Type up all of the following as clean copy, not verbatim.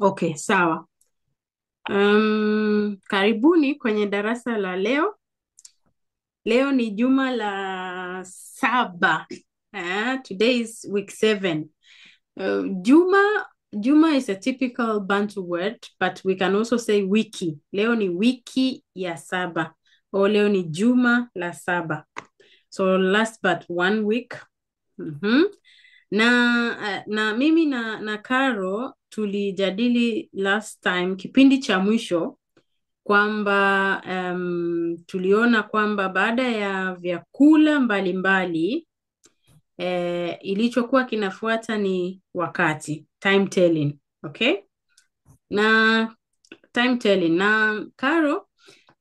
Okay, sawa. Karibuni kwenye darasa la leo. Leo ni juma la 7. Today is week 7. Juma is a typical Bantu word, but we can also say wiki. Leo ni wiki ya 7. O leo ni juma la 7. So last but 1 week. Na mimi na Caro tulijadili last time kipindi cha mwisho kwamba tuliona kwamba baada ya vyakula mbalimbali ilichokuwa kinafuata ni wakati, timetelling, okay? Na timetelling na Caro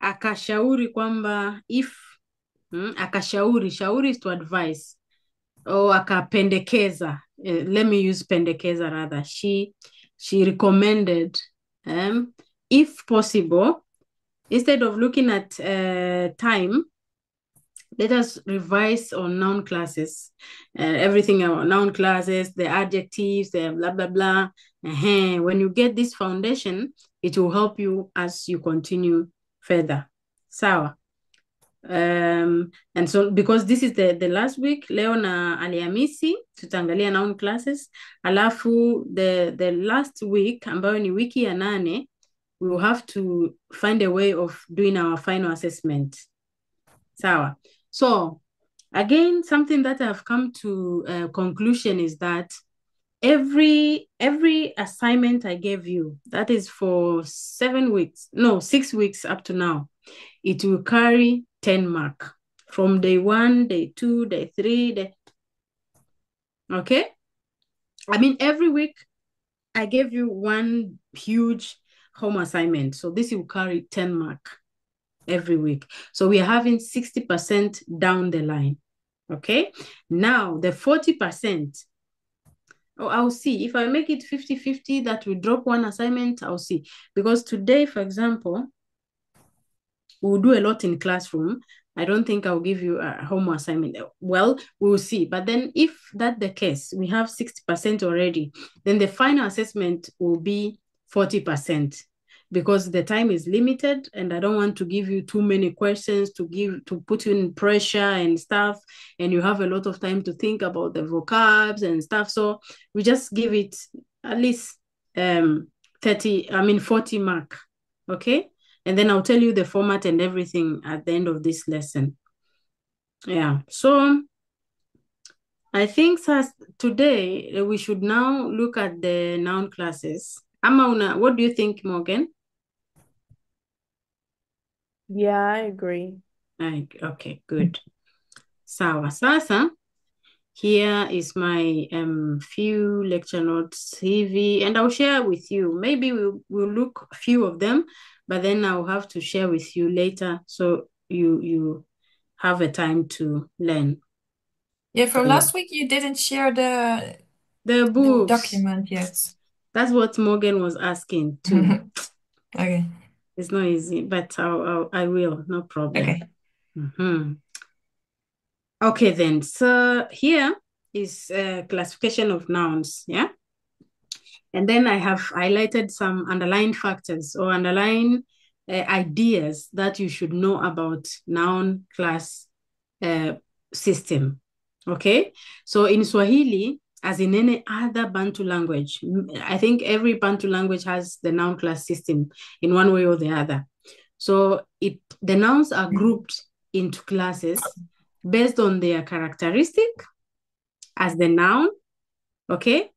akashauri kwamba shauri is to advise, akapendekeza, let me use pendekeza rather. She recommended, if possible, instead of looking at time, let us revise on noun classes, everything about noun classes, the adjectives, the blah, blah, blah. When you get this foundation, it will help you as you continue further. Sawa. And so because this is the last week, leo na Alhamisi tutaangalia noun classes, alafu the last week ambayo ni wiki ya 8, we will have to find a way of doing our final assessment. Sawa. So again, something that I've come to a conclusion is that every assignment I gave you, that is for 6 weeks up to now, it will carry 10 mark from day 1, day 2, day 3, okay? I mean, every week I gave you one huge home assignment. So this will carry 10 mark every week. So we are having 60% down the line, okay? Now the 40%, I'll see. If I make it 50-50, that will drop one assignment, I'll see. Because today, for example, we'll do a lot in classroom. I don't think I'll give you a homework assignment. Well, we'll see. But then if that's the case, we have 60% already, then the final assessment will be 40% because the time is limited and I don't want to give you too many questions to put you in pressure and stuff. And you have a lot of time to think about the vocabs and stuff. So we just give it at least 40 mark. Okay. And then I'll tell you the format and everything at the end of this lesson. Yeah, so I think today we should now look at the noun classes. What do you think, Morgan? Yeah, I agree. Okay, good. Sawa. Sasa, here is my few lecture notes, CV, and I'll share with you. Maybe we'll look a few of them, but then I'll have to share with you later so you have a time to learn. Yeah, from last week you didn't share the books. Document yet. That's what Morgan was asking too. Okay. It's not easy, but I will, no problem. Okay. Okay then, so here is a classification of nouns, yeah? And then I have highlighted some underlying factors or underlying ideas that you should know about noun class system, okay? So in Swahili, as in any other Bantu language, I think every Bantu language has the noun class system in one way or the other. So the nouns are grouped into classes based on their characteristic as the noun, okay?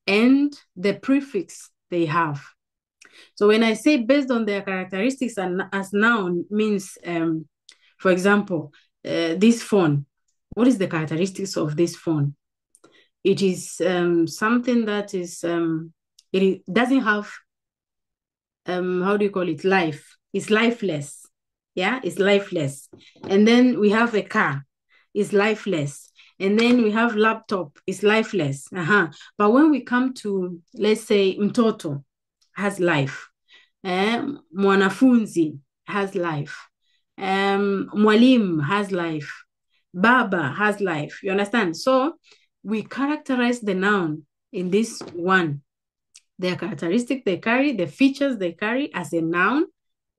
And the prefix they have. So when I say based on their characteristics and as noun means, for example, this phone. What is the characteristics of this phone? It is something that is, it doesn't have, how do you call it? Life. It's lifeless. Yeah, it's lifeless. And then we have a car. It's lifeless. And then we have laptop. It's lifeless. But when we come to, let's say, mtoto has life. Mwanafunzi has life. Mwalimu has life. Baba has life. You understand? So we characterize the noun in this one their characteristics they carry, the features they carry as a noun,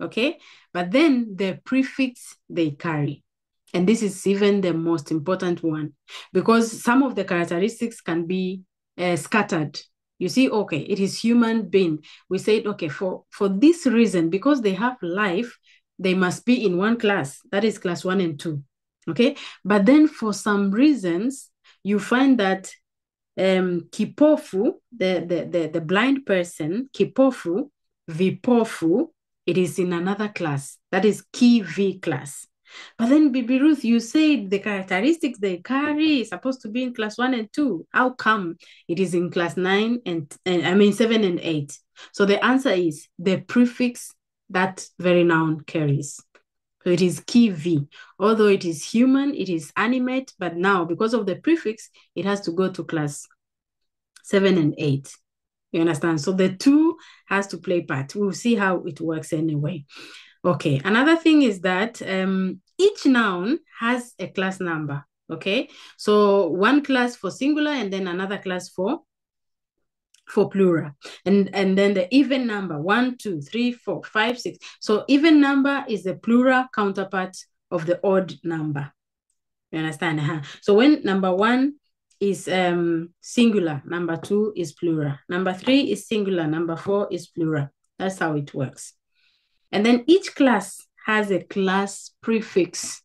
okay? But then the prefix they carry. And this is even the most important one, because some of the characteristics can be scattered. You see, okay, it is human being. We said, okay, for this reason, because they have life, they must be in one class. That is class 1 and 2, okay? But then for some reasons, you find that kipofu, the blind person, kipofu, vipofu, it is in another class. That is Ki-V class. But then, Bibi Ruth, you said the characteristics they carry is supposed to be in class 1 and 2. How come it is in class 9 and 7 and 8? So the answer is the prefix that very noun carries. So it is Ki-V. Although it is human, it is animate, but now because of the prefix, it has to go to class 7 and 8. You understand? So the 2 has to play part. We'll see how it works anyway. Okay, another thing is that each noun has a class number, okay? So one class for singular and then another class for plural. And then the even number, 1, 2, 3, 4, 5, 6. So even number is the plural counterpart of the odd number. You understand? So when number 1 is singular, number 2 is plural, number 3 is singular, number 4 is plural. That's how it works. And then each class has a class prefix,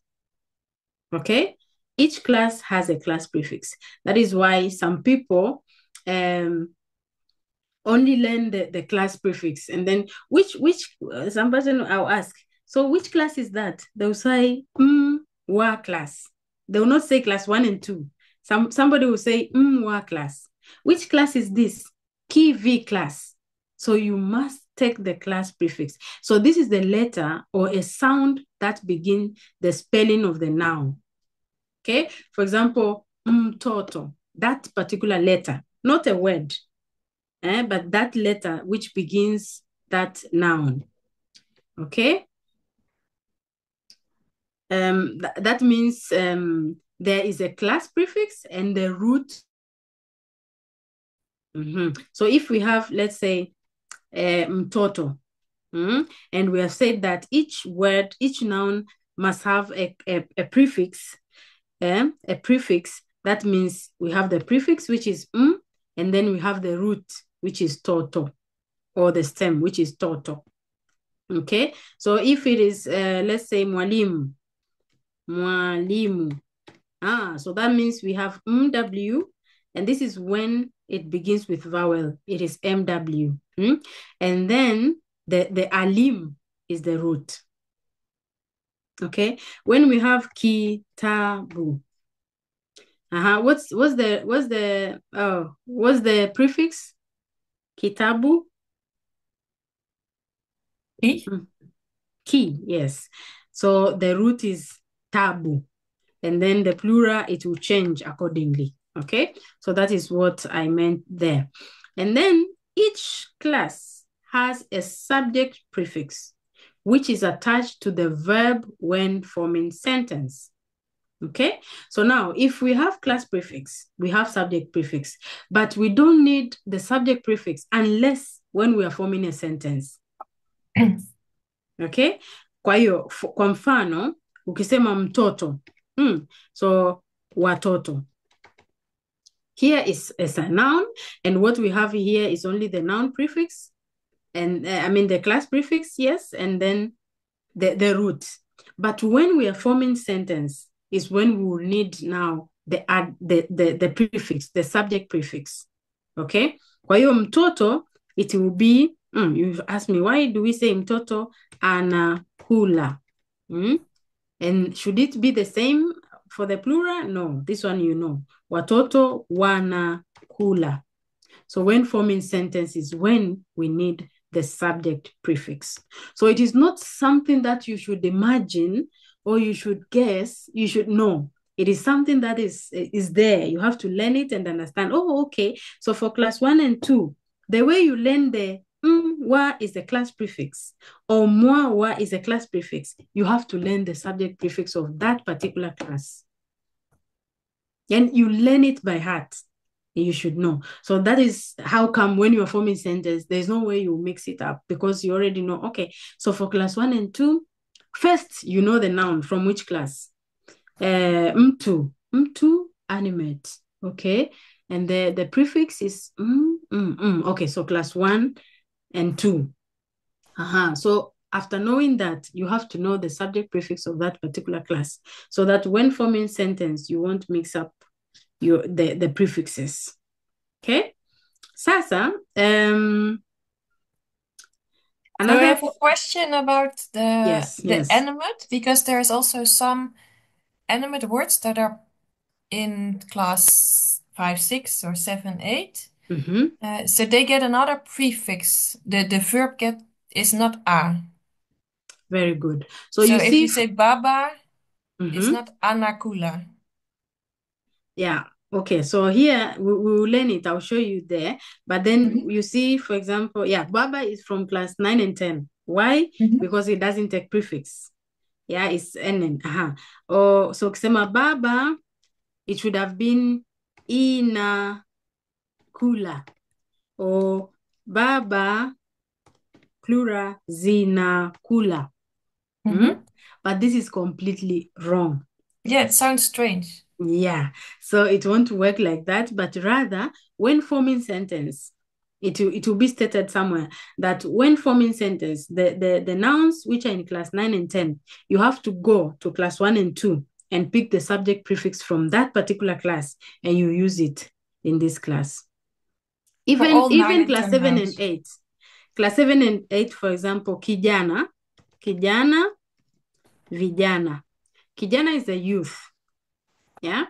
okay? Each class has a class prefix. That is why some people only learn the class prefix. And then some person I'll ask, so which class is that? They'll say, wa class. They will not say class 1 and 2. Somebody will say, wa class. Which class is this? Ki-V class. So you must take the class prefix. So this is the letter or a sound that begins the spelling of the noun. Okay? For example, mtoto, that particular letter, not a word, but that letter which begins that noun. Okay? That means there is a class prefix and the root. So if we have, let's say, mtoto, and we have said that each word, each noun must have a prefix, a prefix. That means we have the prefix, which is and then we have the root, which is toto, or the stem, which is toto. Okay, so if it is, let's say, mwalimu, so that means we have mw, and this is when it begins with vowel. It is mw, and then the alim is the root. Okay, when we have kitabu, what's the prefix? Kitabu. Ki, yes. So the root is tabu, and then the plural, it will change accordingly. Okay, so that is what I meant there. And then each class has a subject prefix, which is attached to the verb when forming sentence. Okay, so now if we have class prefix, we have subject prefix, but we don't need the subject prefix unless when we are forming a sentence. Okay, kwa hiyo, kwa mfano, ukisema mtoto, so watoto. Here is a noun, and what we have here is only the noun prefix, and the class prefix, yes, and then the root. But when we are forming sentence is when we will need now the prefix, the subject prefix. Okay? Kwa hiyo mtoto, it will be, you ask me, why do we say mtoto anakula? And should it be the same for the plural? No, this one you know. Watoto wanakula. So when forming sentence is when we need the subject prefix. So it is not something that you should imagine or you should guess, you should know. It is something that is there. You have to learn it and understand, oh, okay. So for class 1 and 2, the way you learn the wa is a class prefix or mwa wa is a class prefix, you have to learn the subject prefix of that particular class. And you learn it by heart. You should know. So that is how come when you're forming sentence, there's no way you mix it up because you already know. Okay, so for class 1 and 2, first you know the noun from which class? Mtu, animate. Okay, and the prefix is Okay, so class 1 and 2. So after knowing that, you have to know the subject prefix of that particular class so that when forming sentence, you won't mix up the prefixes. Okay? Sasa, So I have a question about the animate, because there's also some animate words that are in class 5, 6, or 7, 8. So they get another prefix. The verb is not a. Very good. So if see, you say baba, it's not anakula. Yeah. Okay. So here we will learn it. I'll show you there. But then you see, for example, baba is from class 9 and 10. Why? Because it doesn't take prefix. Yeah, it's NN. Oh, so kusema baba, it should have been ina kula. Or baba, plural, zina kula. But this is completely wrong. Yeah, it sounds strange. Yeah, so it won't work like that, but rather when forming sentence, it will be stated somewhere that when forming sentence, the nouns which are in class 9 and 10, you have to go to class 1 and 2 and pick the subject prefix from that particular class and you use it in this class. Even class 7 and 8. Class 7 and 8, for example, kijana, vijana. Kijana is a youth. Yeah,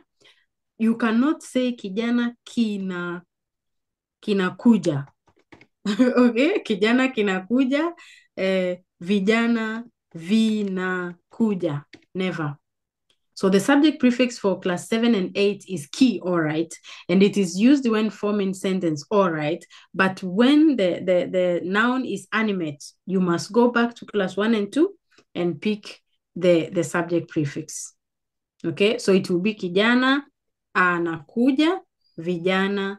you cannot say kijana kinakuja. Okay, kijana kinakuja, vijana vinakuja. Never. So the subject prefix for class 7 and 8 is ki, all right, and it is used when forming sentence, all right, but when the noun is animate, you must go back to class 1 and 2 and pick the subject prefix. Okay, so it will be kijana anakuja, vijana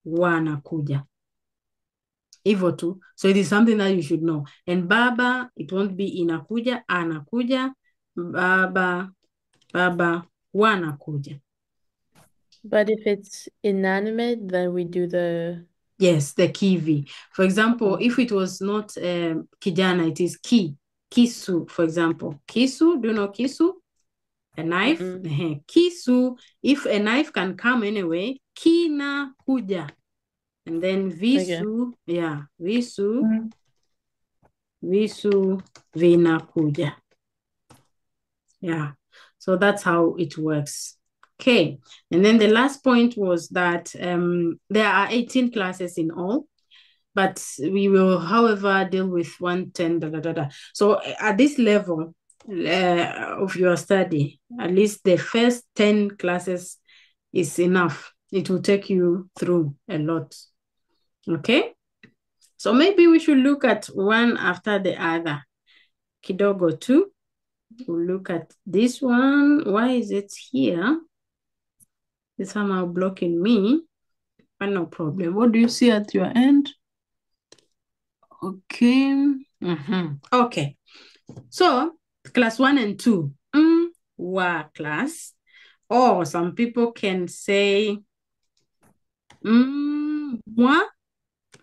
wanakuja. Hivyo tu. So it is something that you should know. And baba, it won't be inakuja, anakuja, baba wanakuja. But if it's inanimate, then we do the... Yes, the kivi. For example, if it was not kijana, it is kisu, for example. Kisu, do you know kisu? A knife. Kisu, if a knife can come anyway, kina kuja. And then visu, visu vinakuja. Yeah, so that's how it works. Okay, and then the last point was that there are 18 classes in all, but we will, however, deal with 110. So at this level of your study, at least the first 10 classes is enough. It will take you through a lot. Okay, so maybe we should look at one after the other. Kidogo too. We'll look at this one. Why is it here? It's somehow blocking me, but no problem. What do you see at your end? Okay. Okay. So class 1 and 2. Wa class. Or some people can say moi.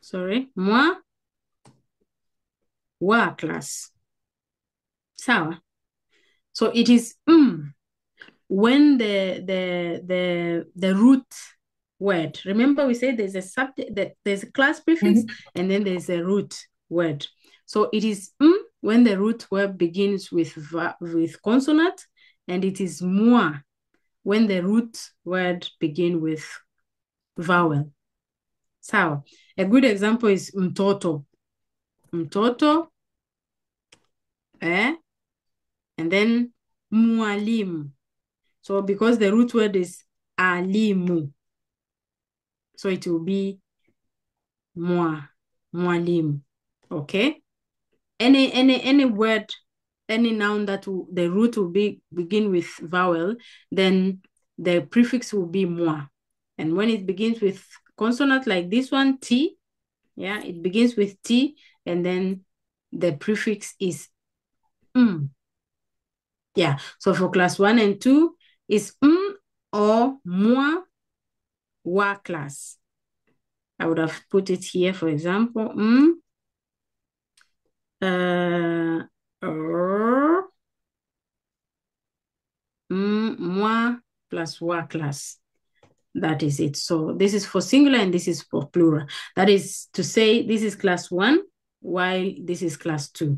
Sorry, moi. Wa class. Sawa. So it is when the root word. Remember we said there's a subject, there's a class prefix, and then there's a root word. So it is when the root word begins with consonant, and it is moi when the root word begin with vowel. So a good example is mtoto. Mtoto, and then mwalimu. So because the root word is alimu, so it will be mwalimu. Okay. Any word, any noun that the root will begin with vowel, then the prefix will be moi. And when it begins with consonant like this one, T, yeah, it begins with T, and then the prefix is Yeah, so for class 1 and 2 is or moi, wa class. I would have put it here, for example, moi plus wa class. That is it. So this is for singular and this is for plural. That is to say this is class 1 while this is class 2.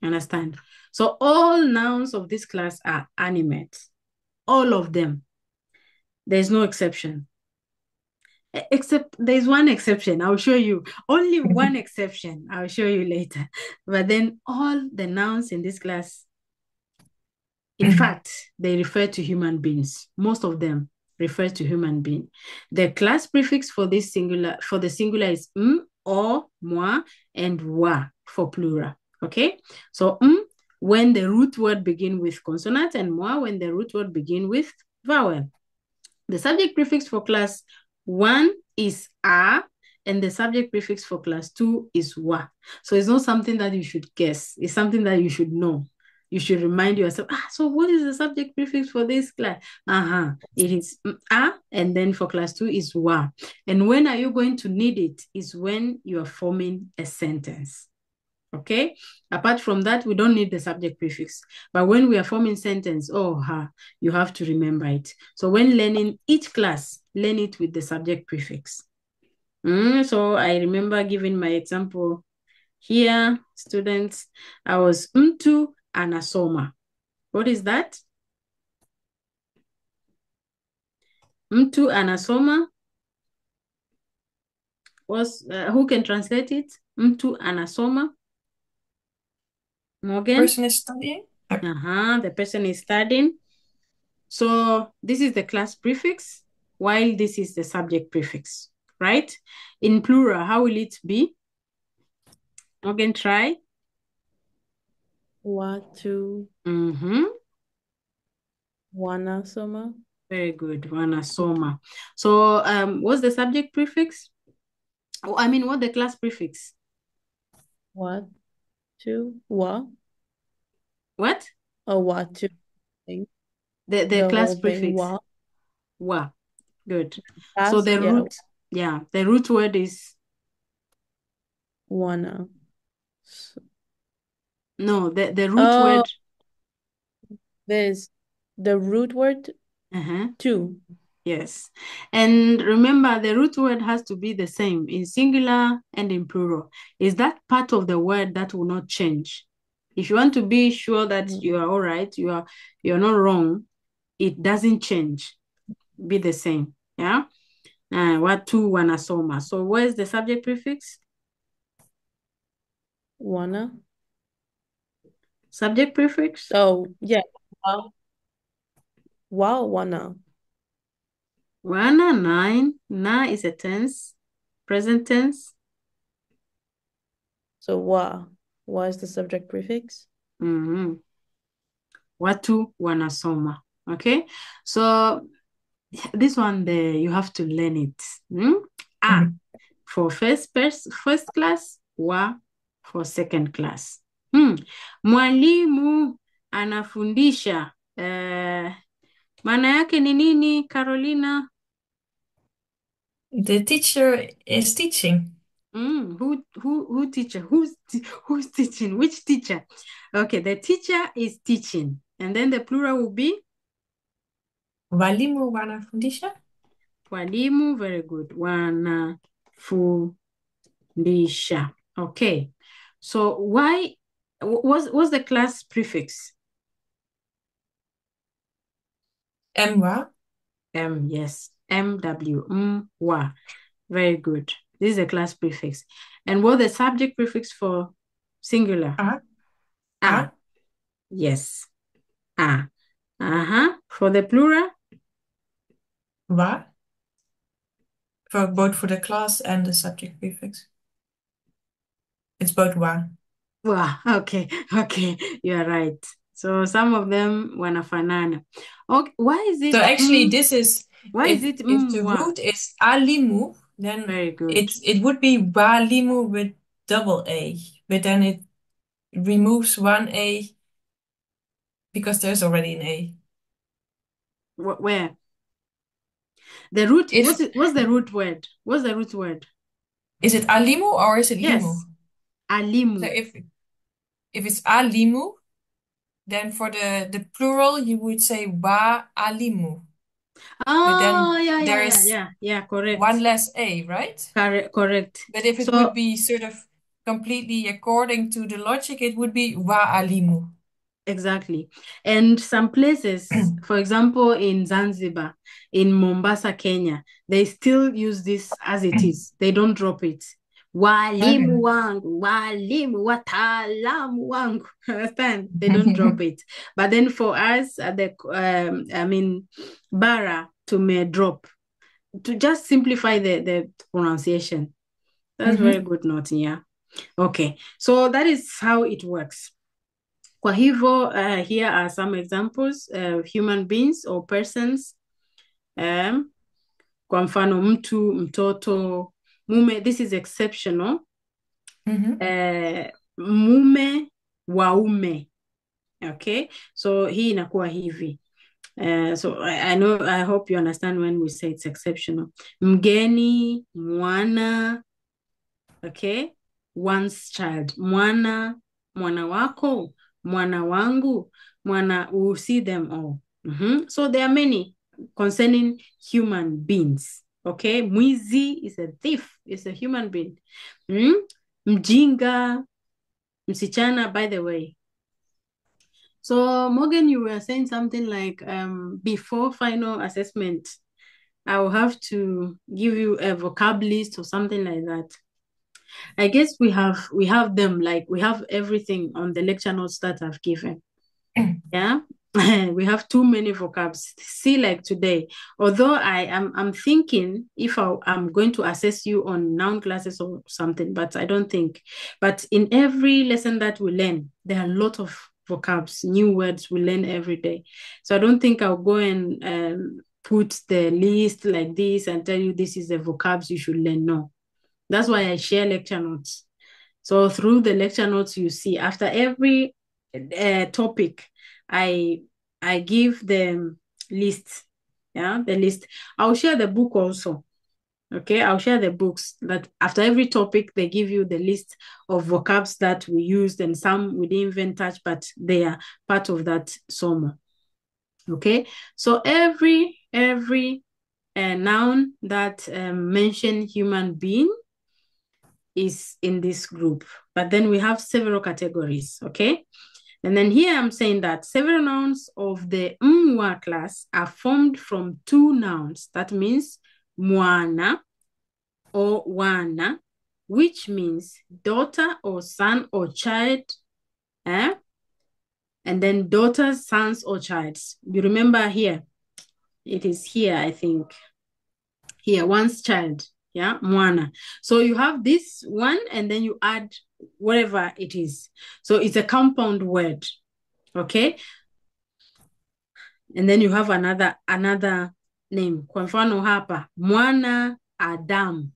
Understand? So all nouns of this class are animate. All of them. There's no exception. Except there's one exception. I'll show you. Only one exception. I'll show you later. But then all the nouns in this class, in fact, they refer to human beings. Most of them refer to human being. The class prefix for the singular is or, moi, and wa for plural. Okay? So when the root word begin with consonant, and moi when the root word begin with vowel. The subject prefix for class 1 is a, and the subject prefix for class 2 is wa. So it's not something that you should guess. It's something that you should know. You should remind yourself, so what is the subject prefix for this class? It is a, and then for class 2 is wa. And when are you going to need it? Is when you are forming a sentence. Okay? Apart from that, we don't need the subject prefix. But when we are forming sentence, you have to remember it. So when learning each class, learn it with the subject prefix. So I remember giving my example here, students. I was mtu anasoma. What is that? Mtu anasoma. Who can translate it? Mtu anasoma. Morgan? Person is studying. The person is studying. So this is the class prefix, while this is the subject prefix, right? In plural, how will it be? Morgan, try. Watu. Wanasoma. Very good, wanasoma. So what's the subject prefix? What the class prefix? Watu. Wa. What? Watu. The class prefix. Wa. Wa. Good. Class, so the root, the root word is? Wana. No, the root word. There's the root word two. Yes. And remember, the root word has to be the same in singular and in plural. Is that part of the word that will not change? If you want to be sure that you are all right, you're not wrong, it doesn't change. Be the same. Yeah? Watu wanasoma. So where's the subject prefix? Wana. Subject prefix? Oh, yeah. Wow, wana. Wana, 9. Na is a tense, present tense. So wa is the subject prefix. Watu wanasoma. Okay? So this one there, you have to learn it. For first class, wa for second class. Mwalimu anafundisha. Maana yake ni nini, Carolina? The teacher is teaching. Who teacher? Who's teaching? Which teacher? Okay, the teacher is teaching. And then the plural will be? Walimu wanafundisha. Walimu, very good. Wanafundisha. Okay. So why what's the class prefix? Mwa. Yes. MW. Wa. Very good. This is the class prefix. And what the subject prefix for singular? A. Yes. A. For the plural? Wa. For both for the class and the subject prefix. It's both wa. Wow, okay, you're right. So some of them wanafanana. Okay, why is it? So actually this is Why is it if the root is alimu, then very good. it would be walimu with double A, but then it removes one A because there's already an A. Where? The root, If what's the root word? What's the root word? is it alimu or is it limu? Yes, alimu. So if it's alimu, then for the plural you would say wa alimu. But then Oh, there is correct. one less A, right? Correct. But if it So, would be sort of completely according to the logic, it would be wa alimu. exactly. And some places, for example, in Zanzibar, in Mombasa, Kenya, they still use this as it is. They don't drop it. Walimu wangu, walimu, wataalamu wangu. Understand? They don't drop it. But then for us, bara to may drop to just simplify the pronunciation. That's very good note, yeah. Okay, so that is how it works. Kwa hivyo, here are some examples of human beings or persons. Kwa mfano mtu, mtoto, mume. This is exceptional. Mume, waume. Okay, so hii inakuwa hivi. So I hope you understand when we say it's exceptional. Mgeni, mwana. Okay, one's child. Mwana, mwana wako, mwana wangu, mwana, we see them all. So there are many concerning human beings. Okay, mwizi is a thief, is a human being. Mjinga, msichana, by the way. So Morgan, you were saying something like before final assessment, I will have to give you a vocab list or something like that. I guess we have them, like we have everything on the lecture notes that I've given. Yeah. We have too many vocabs. See, like today, although I'm thinking if I'm going to assess you on noun classes or something, but I don't think. But in every lesson that we learn, there are a lot of vocabs, new words we learn every day. So I don't think I'll go and put the list like this and tell you this is the vocabs you should learn. No. That's why I share lecture notes. So through the lecture notes, you see after every topic, I give the list. Yeah, the list. I'll share the book also. Okay, I'll share the books that after every topic, they give you the list of vocabs that we used, and some we didn't even touch, but they are part of that SOMO. Okay, so every noun that mention human being is in this group, but then we have several categories. Okay, and then here I'm saying that several nouns of the mwa class are formed from two nouns. That means mwana or wana, which means daughter or son or child, and then daughters, sons, or childs. You remember here, it is here, I think. Here, one's child, yeah, mwana. So you have this one, and then you add whatever it is. So it's a compound word, okay? And then you have another name. Kwa mfano hapa, mwana Adam,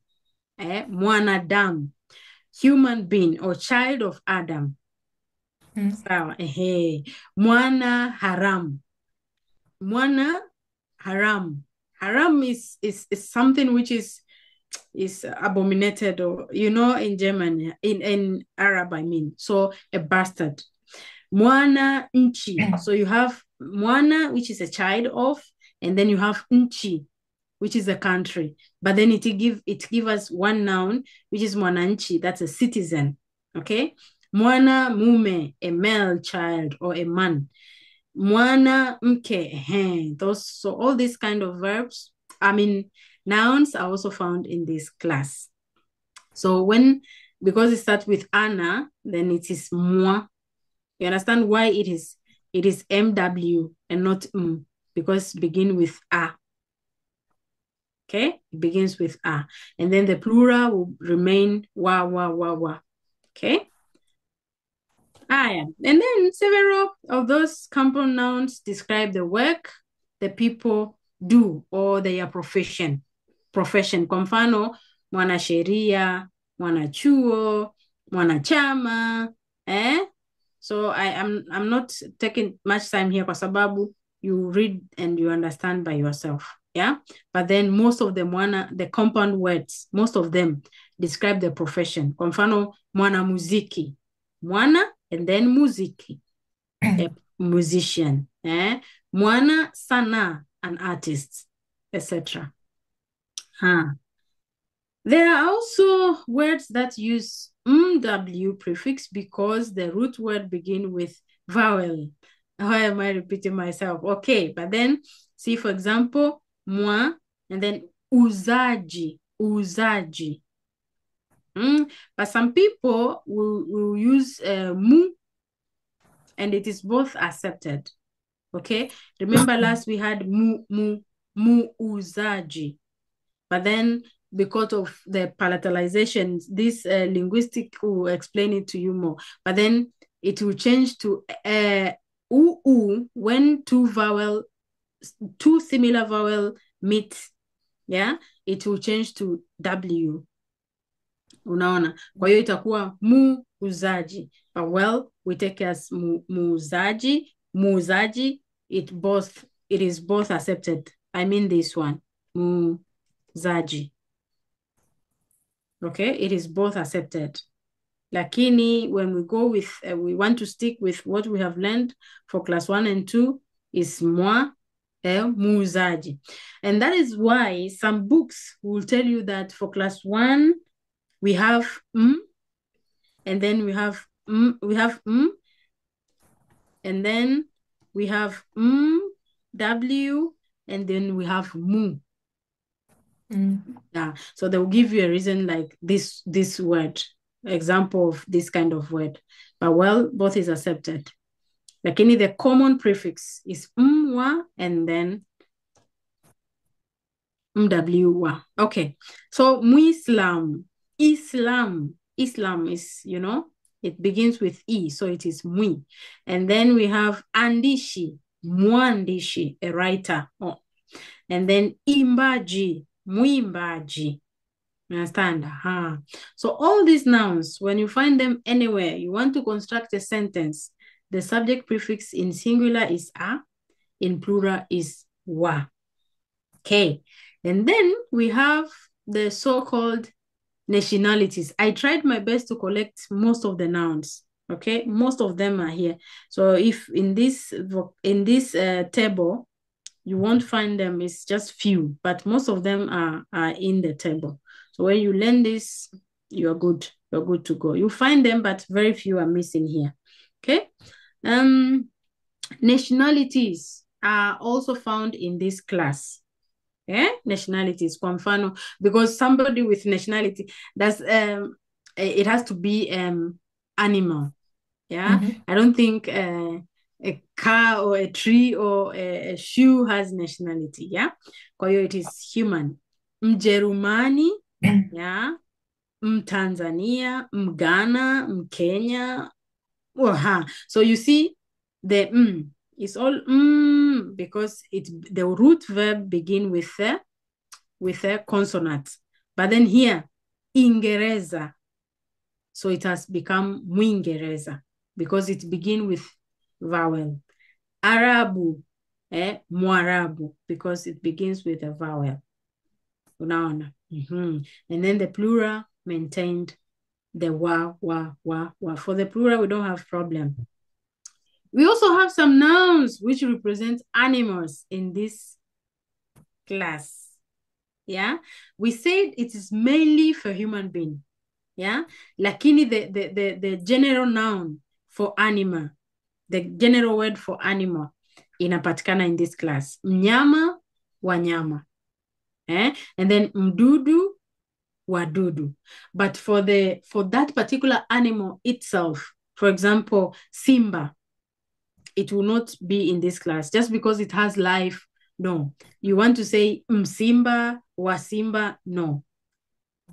mwana Adam, human being or child of Adam. Sawa, mwana haram. Mwana haram. Haram is something which is abominated, or in German, in Arab, I mean. So a bastard. Mwana nchi. So you have mwana, which is a child of, and then you have nchi, which is a country. But then it give us one noun, which is mwananchi, that's a citizen. Okay. Mwana mume, a male child or a man. Mwana mke, so all these kind of verbs, nouns are also found in this class. So because it starts with ana, then it is moi. You understand why it is MW and not because it begins with a. Okay, it begins with a, and then the plural will remain wa wa wa wa. Okay. Yeah. And then several of those compound nouns describe the work, the people, do or their profession. Kwa mfano, mwanasheria, mwanachuo, mwanachama, So I'm not taking much time here kwa sababu you read and you understand by yourself. Yeah, but then most of them the compound words, most of them describe the profession. Kwa mfano, mwanamuziki, mwana and then muziki, a musician. Mwana sana, an artist, etc. There are also words that use mw prefix because the root word begin with vowel. Why am I repeating myself? Okay, but then see, for example, moi, and then uzaji. But some people will use mu, and it is both accepted. Okay, remember last we had mu uzaji, but then because of the palatalization, this linguistic will explain it to you more. But then it will change to when two similar vowel meet. Yeah, it will change to w. Unaona, kwa hiyo itakuwa mu uzaji. But well, we take as muuzaji, it is both accepted. I mean this one, muuzaji. Okay, it is both accepted. Lakini when we go with, we want to stick with what we have learned for class 1 and 2 is moi, muuzaji. And that is why some books will tell you that for class 1, we have and then we have and then we have w, and then we have mu. Yeah, so they will give you a reason like this word, example of this kind of word. But well, both is accepted. Lakini the common prefix is mwa and then mw. Okay, so muislam, Islam is, it begins with E, so it is mui. And then we have andishi, mwandishi, a writer. And then imbaji, muimbaji. Understand? So all these nouns, when you find them anywhere, you want to construct a sentence, the subject prefix in singular is a, in plural is wa. Okay. And then we have the so-called nationalities. I tried my best to collect most of the nouns. Okay, most of them are here. So if in this table, you won't find them, it's just few, but most of them are in the table. So when you learn this, you're good to go. You find them, but very few are missing here. Okay. Nationalities are also found in this class. Nationalities, kwa mfano, because somebody with nationality, that's it has to be animal. Yeah, I don't think a car or a tree or a shoe has nationality. Yeah, kwa hiyo it is human. Mjerumani, yeah, Mtanzania, Mghana, Mkenya. So you see the it's all because the root verb begin with a consonant. But then here, Ingereza, so it has become Mwingereza because it begin with vowel. Arabu, Mwarabu, because it begins with a vowel. Unaona. And then the plural maintained the wa. For the plural, we don't have problem. We also have some nouns which represent animals in this class. Yeah, we said it is mainly for human being. Yeah, lakini the general noun for animal, the general word for animal inapatikana in this class. Mnyama, wanyama. And then mdudu, wadudu. But for that particular animal itself, for example, Simba, it will not be in this class just because it has life. No, you want to say Msimba, Wasimba, no.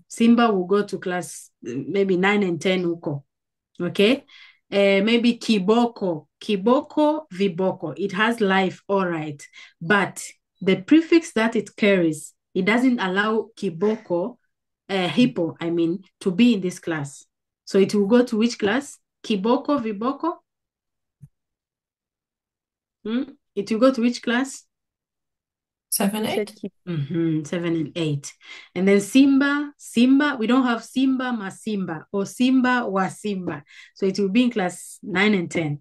Simba will go to class maybe 9 and 10 uko. Okay? Maybe Kiboko, viboko, it has life, all right. But the prefix that it carries, it doesn't allow kiboko, hippo, I mean, to be in this class. So it will go to which class? Kiboko, viboko? It will go to which class? 7, 8. 7 and 8. And then Simba, we don't have Simba Masimba or Simba wa Simba. So it will be in class 9 and 10.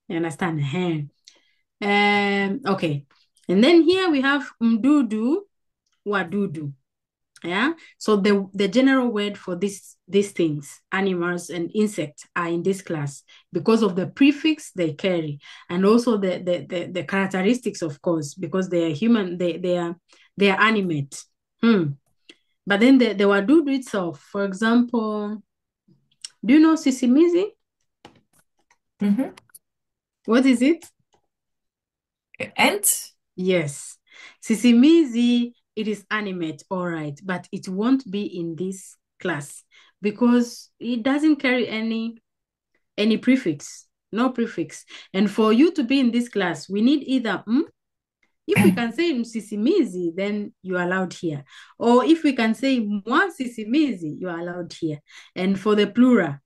You understand? Okay. And then here we have Mdudu Wadudu. Yeah. So the general word for these things, animals and insects, are in this class because of the prefix they carry, and also the characteristics, of course, because they are human, they are animate. But then the wadudu itself, for example, do you know sisimizi? What is it? Ant? Yes. Sisimizi, it is animate, all right, but it won't be in this class because it doesn't carry any prefix, no prefix. And for you to be in this class, we need either if we can say msisimizi, then you are allowed here. Or if we can say mwa sisimizi, you are allowed here. And for the plural,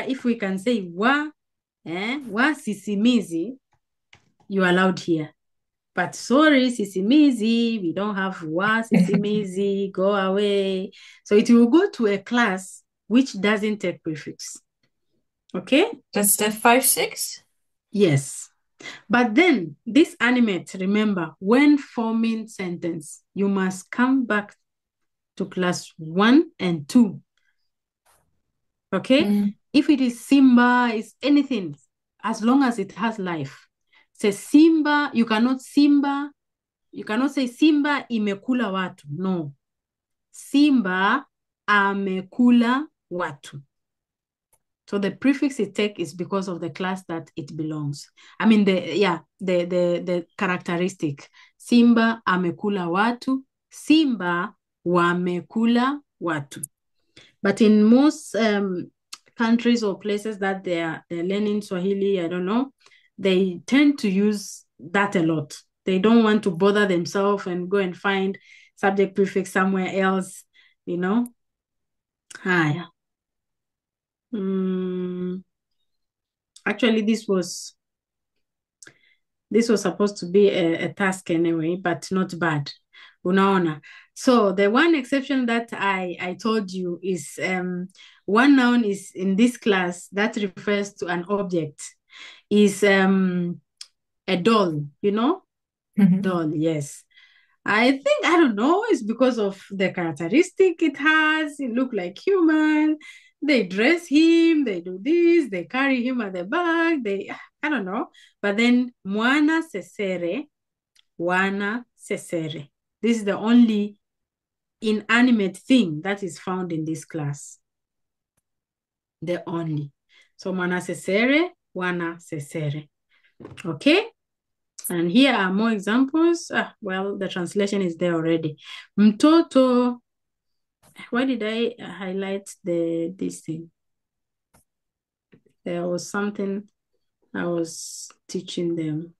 if we can say wa sisimizi, you are allowed here. But sorry, sisimizi, we don't have wa sisimizi, go away. So it will go to a class which doesn't take prefix. Okay? That's the 5, 6? Yes. But then this animate, remember, when forming sentence, you must come back to class 1 and 2. Okay? If it is Simba, it's anything, as long as it has life. Say Simba, you cannot say Simba imekula watu. No. Simba amekula watu. So the prefix it takes is because of the class that it belongs. I mean, the characteristic. Simba amekula watu. Simba wamekula watu. But in most countries or places that they're learning Swahili, I don't know, they tend to use that a lot. They don't want to bother themselves and go and find subject prefix somewhere else, you know. Haya. Actually, this was supposed to be a task anyway, but not bad. Unaona. So the one exception that I told you is one noun is in this class that refers to an object is a doll, you know? Doll, yes. I don't know, it's because of the characteristic it has. It look like human. They dress him, they do this, they carry him at the back, I don't know. But then, wana sesere. This is the only inanimate thing that is found in this class. The only. So, wana sesere. Okay? And here are more examples. Well, the translation is there already. Mtoto. Why did I highlight this thing? There was something I was teaching them.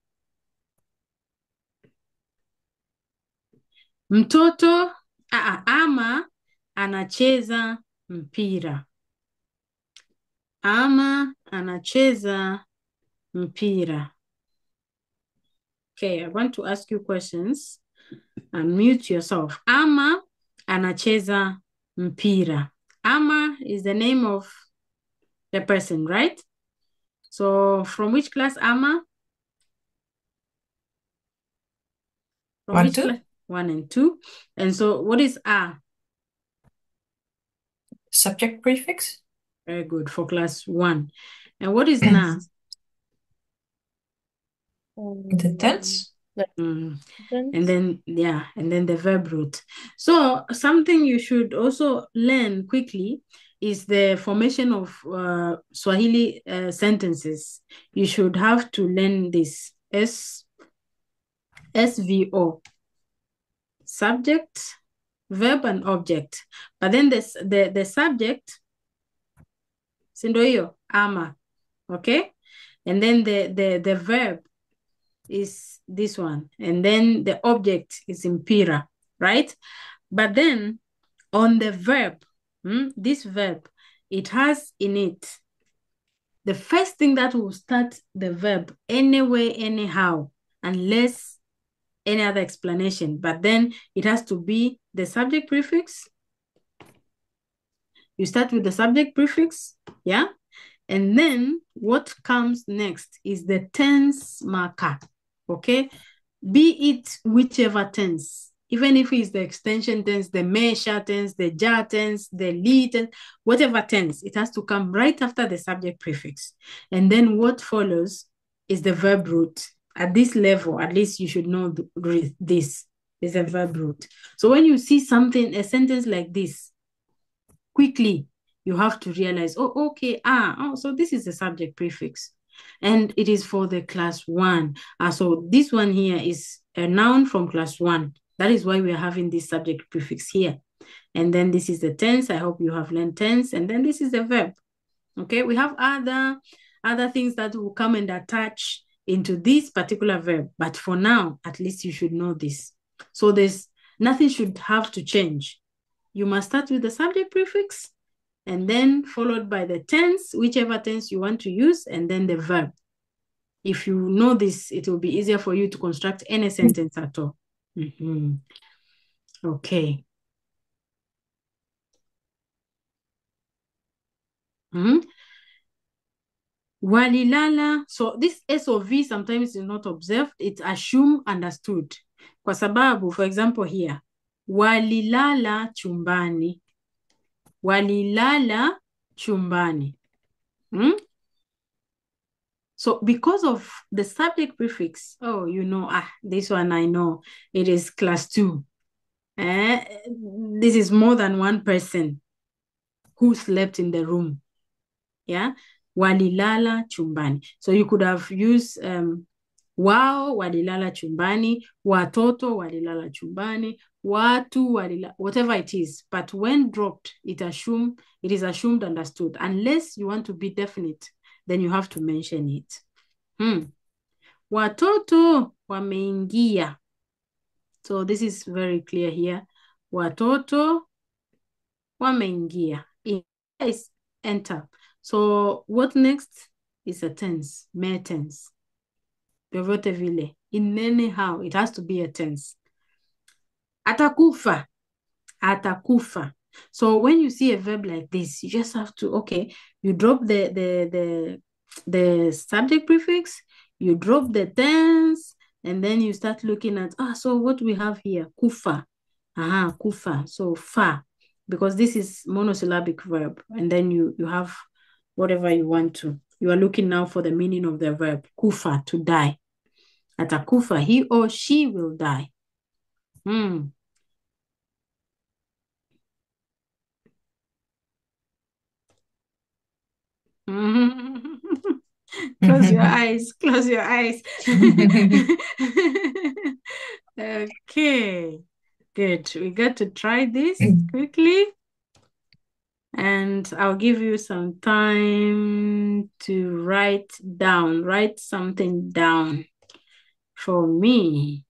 Mtoto ama anacheza mpira. Ama anacheza mpira. Okay, I want to ask you questions. Unmute yourself. Ama anacheza mpira. Ama is the name of the person, right? So from which class, Ama? From 1, which 2. class? 1 and 2. And so what is A? Subject prefix. Very good, for class 1. And what is Na? The tense. And then, and then the verb root. So something you should also learn quickly is the formation of Swahili sentences. You should have to learn this SVO, subject, verb, and object. But then the subject, sindo hiyo, ama, okay? And then the verb is this one. And then the object is impera, right? But then on the verb, this verb, it has in it the first thing that will start the verb anyway, anyhow, unless any other explanation. But then it has to be the subject prefix. You start with the subject prefix, yeah? And then what comes next is the tense marker, okay? Be it whichever tense, even if it's the extension tense, the measure tense, the jar tense, the lead tense, whatever tense, it has to come right after the subject prefix. And then what follows is the verb root. At this level, at least you should know this is a verb root. So when you see something, a sentence like this, quickly, you have to realize, oh, okay, so this is the subject prefix. And it is for the class 1. So this one here is a noun from class 1. That is why we are having this subject prefix here. And then this is the tense. I hope you have learned tense. And then this is the verb. Okay, we have other things that will come and attach into this particular verb. But for now, at least you should know this. So nothing should have to change. You must start with the subject prefix and then followed by the tense, whichever tense you want to use, and then the verb. If you know this, it will be easier for you to construct any sentence at all. Okay. Walilala. So this SOV sometimes is not observed. It's assumed understood. Kwa sababu, for example here, walilala chumbani. Walilala chumbani. So because of the subject prefix, this one I know, it is class 2. This is more than one person who slept in the room. Yeah, walilala chumbani. So you could have used wao walilala chumbani, watoto walilala chumbani, watu walilala, whatever it is. But when dropped, it is assumed understood. Unless you want to be definite, then you have to mention it. Watoto wameingia. So this is very clear here. Watoto wameingia. Is enter. So what next is a tense, mere tense. Vyovyote vile. In anyhow, it has to be a tense. Atakufa. Atakufa. So when you see a verb like this, you just have to, you drop the subject prefix, you drop the tense, and then you start looking at, so what we have here? Kufa. Kufa. So fa. Because this is monosyllabic verb. And then you have whatever you want to. You are looking now for the meaning of the verb. Kufa, to die. Atakufa, he or she will die. Close your eyes. Close your eyes. Okay. Good. We got to try this quickly. And I'll give you some time to write something down for me.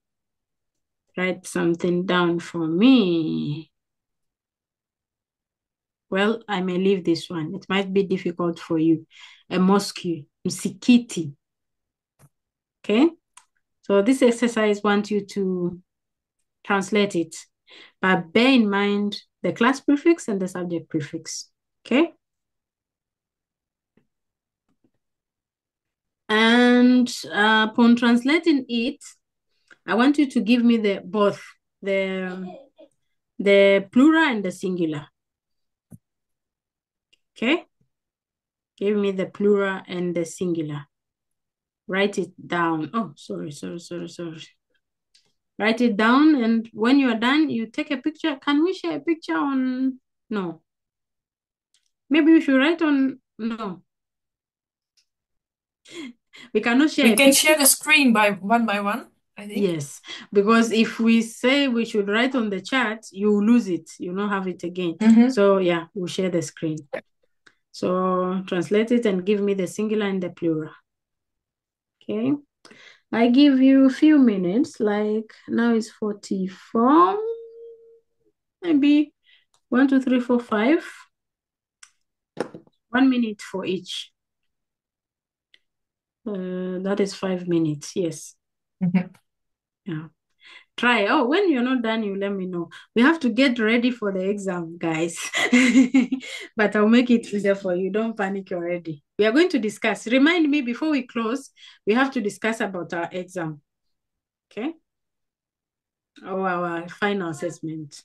Write something down for me. Well, I may leave this one. It might be difficult for you. A mosque, msikiti. Okay? So this exercise wants you to translate it. But bear in mind the class prefix and the subject prefix. Okay? And upon translating it, I want you to give me both the plural and the singular. Okay? Give me the plural and the singular. Write it down. Oh, sorry. Write it down, and when you are done, you take a picture. Can we share a picture on? No. Maybe we should write on. No. We cannot share. We can share the screen by one, I think. Yes, because if we say we should write on the chat, you lose it. You don't have it again. So yeah, we'll share the screen. So translate it and give me the singular and the plural. Okay. I give you a few minutes, like now it's 44, maybe 1, 2, 3, 4, 5. 1 minute for each. That is 5 minutes, yes. Yeah. Try. Oh, when you're not done, you let me know. We have to get ready for the exam, guys. But I'll make it easier for you. Don't panic already. We are going to discuss. Remind me before we close, we have to discuss about our exam. Okay? Or our final assessment.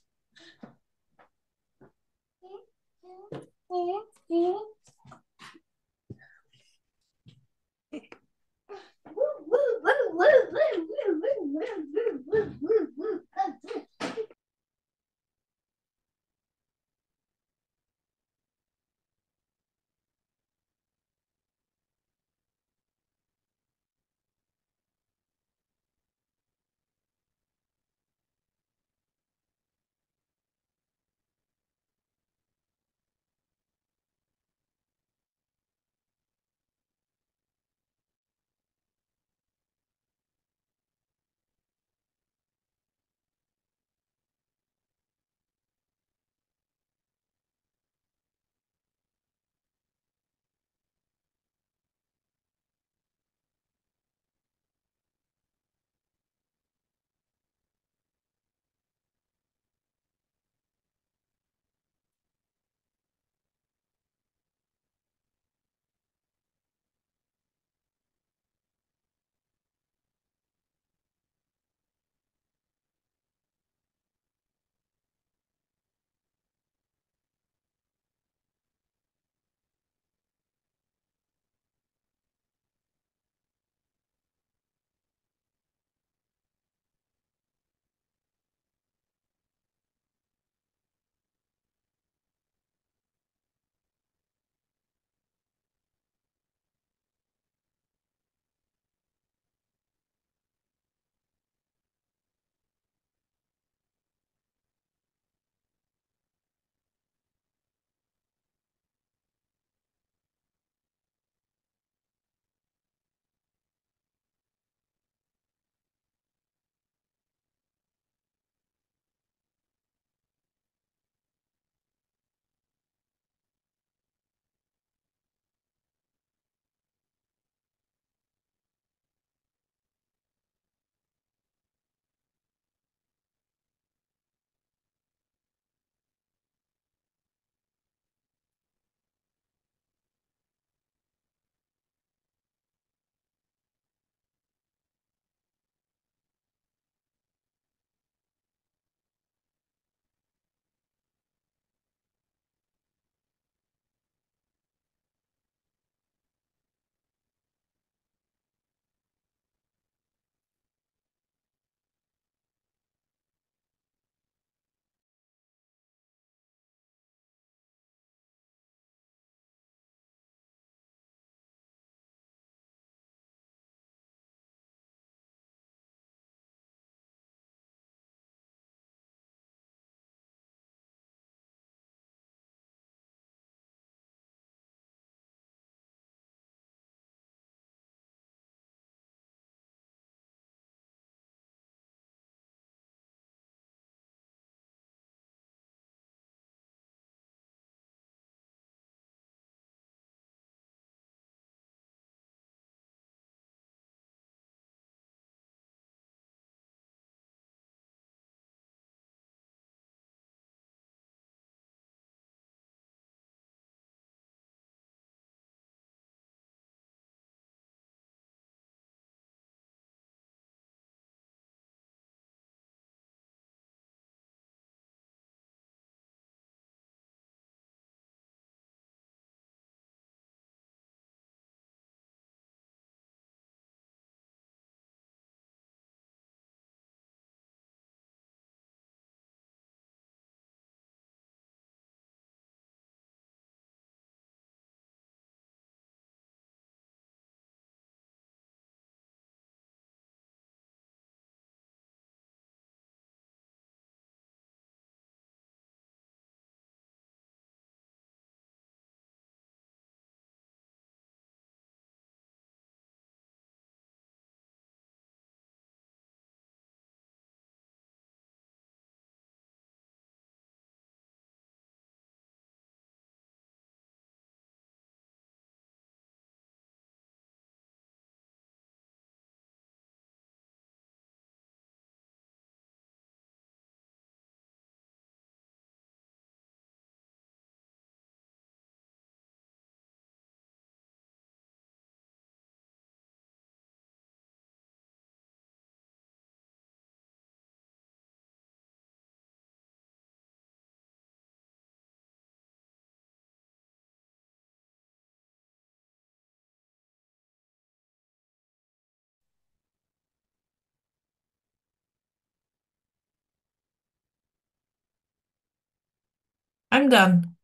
I'm done.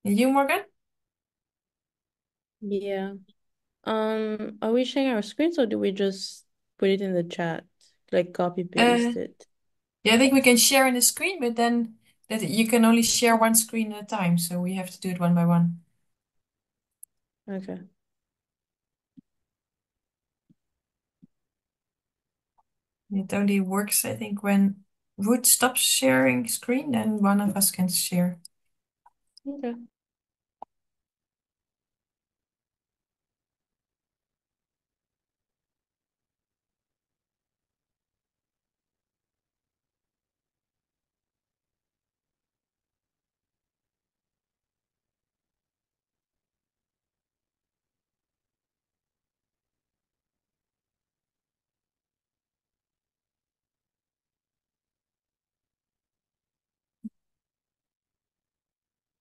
And you, Morgan? Yeah. Are we sharing our screens or do we just put it in the chat? Like copy Uh, paste it? yeah, I think we can share in the screen, but then that you can only share one screen at a time, so we have to do it one by one. Okay. It only works, I think, when Ruth stops sharing screen, then one of us can share. Okay.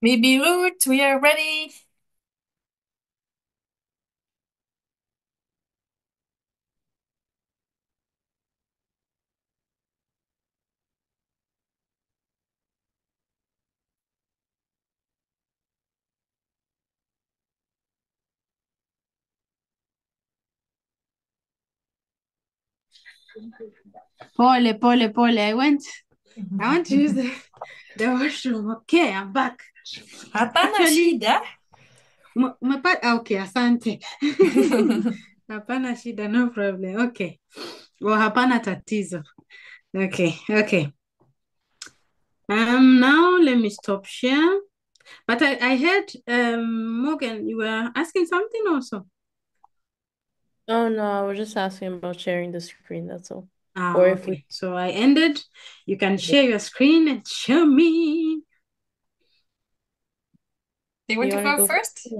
Maybe Ruth, we are ready. Pole, pole, pole. I want to use the washroom. Okay, I'm back. Hapana Actually, shida. okay, asante. Hapana shida, no problem. Okay. Well, hapana tatizo. Okay, okay. Now let me stop share. But I heard Morgan, you were asking something also. Oh no, I was just asking about sharing the screen, that's all. Ah, Or if we okay. So I ended. You can share your screen and show me. Do you want you to want to go go first? first?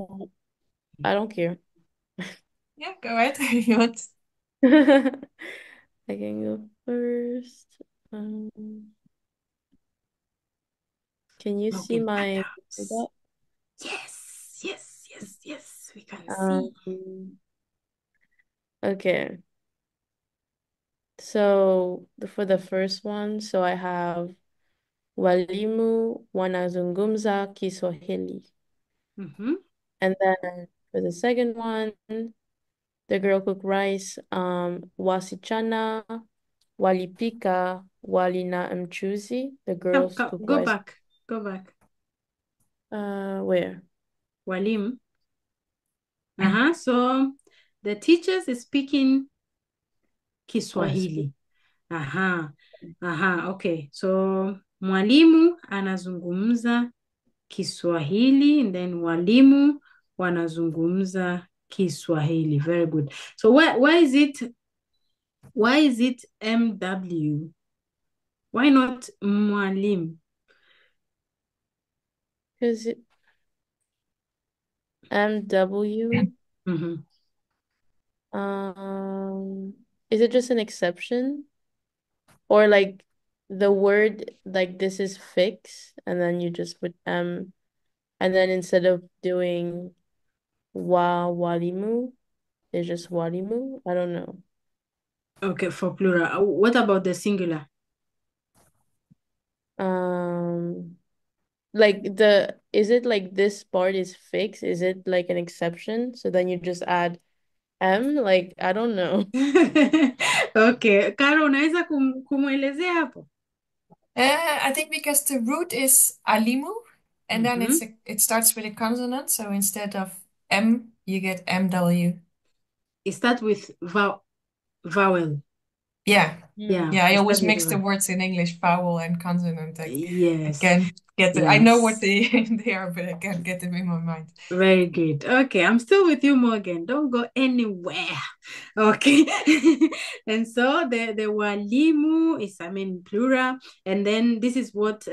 I don't care. Yeah, go ahead. You want? I can go first. Um, can you see Morgan my Adams. dot? Yes, yes, yes, yes. We can see. Um, okay. So for the first one, so I have walimu wanazungumza Kiswahili. Mm-hmm. And then for the second one, the girl cooked rice. Wasichana walipika wali na mchuzi. The girls cook Go rice. back. Go back. Where? Walim. So the teachers is speaking Kiswahili. Okay. So mwalimu anazungumza Kiswahili and then walimu wanazungumza Kiswahili. Very good. So why is it MW? Why not mwalimu? Because MW. Mm-hmm. Is it just an exception? Or like the word like this is fixed and then you just put and then instead of doing walimu, it's just walimu. I don't know. Okay, for plural. What about the singular? Like is it like this part is fixed? Is it like an exception? So then you just add like I don't know. Okay, Caro, unaweza kumuelezea hapo? I think because the root is alimu, and then Mm-hmm. it starts with a consonant. So instead of M, you get MW. It starts with vowel. Yeah. Yeah, Yeah, I it always starts with mix the vowel. words in English, vowel and consonant. I Yes, can't get it. I know what yes. they are, but I can't get them in my mind. Very good. Okay, I'm still with you, Morgan. Don't go anywhere. Okay. And so the walimu is, I mean, plural. And then this is what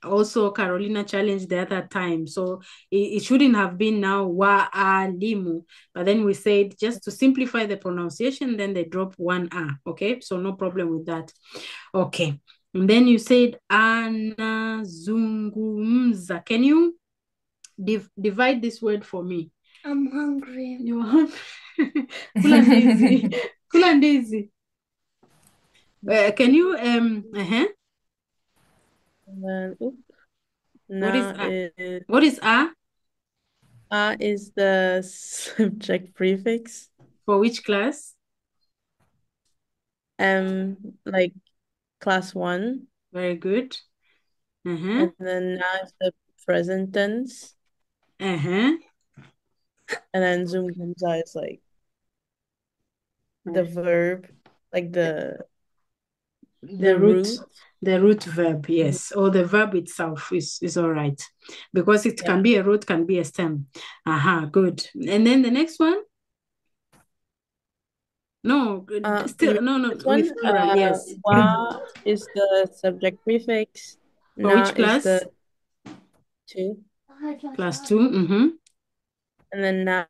also Carolina challenged the other time. So it shouldn't have been now wa'alimu. But then we said just to simplify the pronunciation, then they drop one A. Okay, so no problem with that. Okay. And then you said anazungumza. Can you divide this word for me? I'm hungry. You're hungry. Kula ndizi. Kula ndizi. Can you And then What is Na is what is a? is the subject prefix. For which class? Like class 1. Very good. And then na is the present tense. And then zungumza is like the verb, like the root. The root verb, yes. Or the verb itself is all right. Because it can be a root, can be a stem. Good. And then the next one? No, still no. One, With plural, yes. wa is the subject prefix. For which Na is class? the 2. Class 2. And then na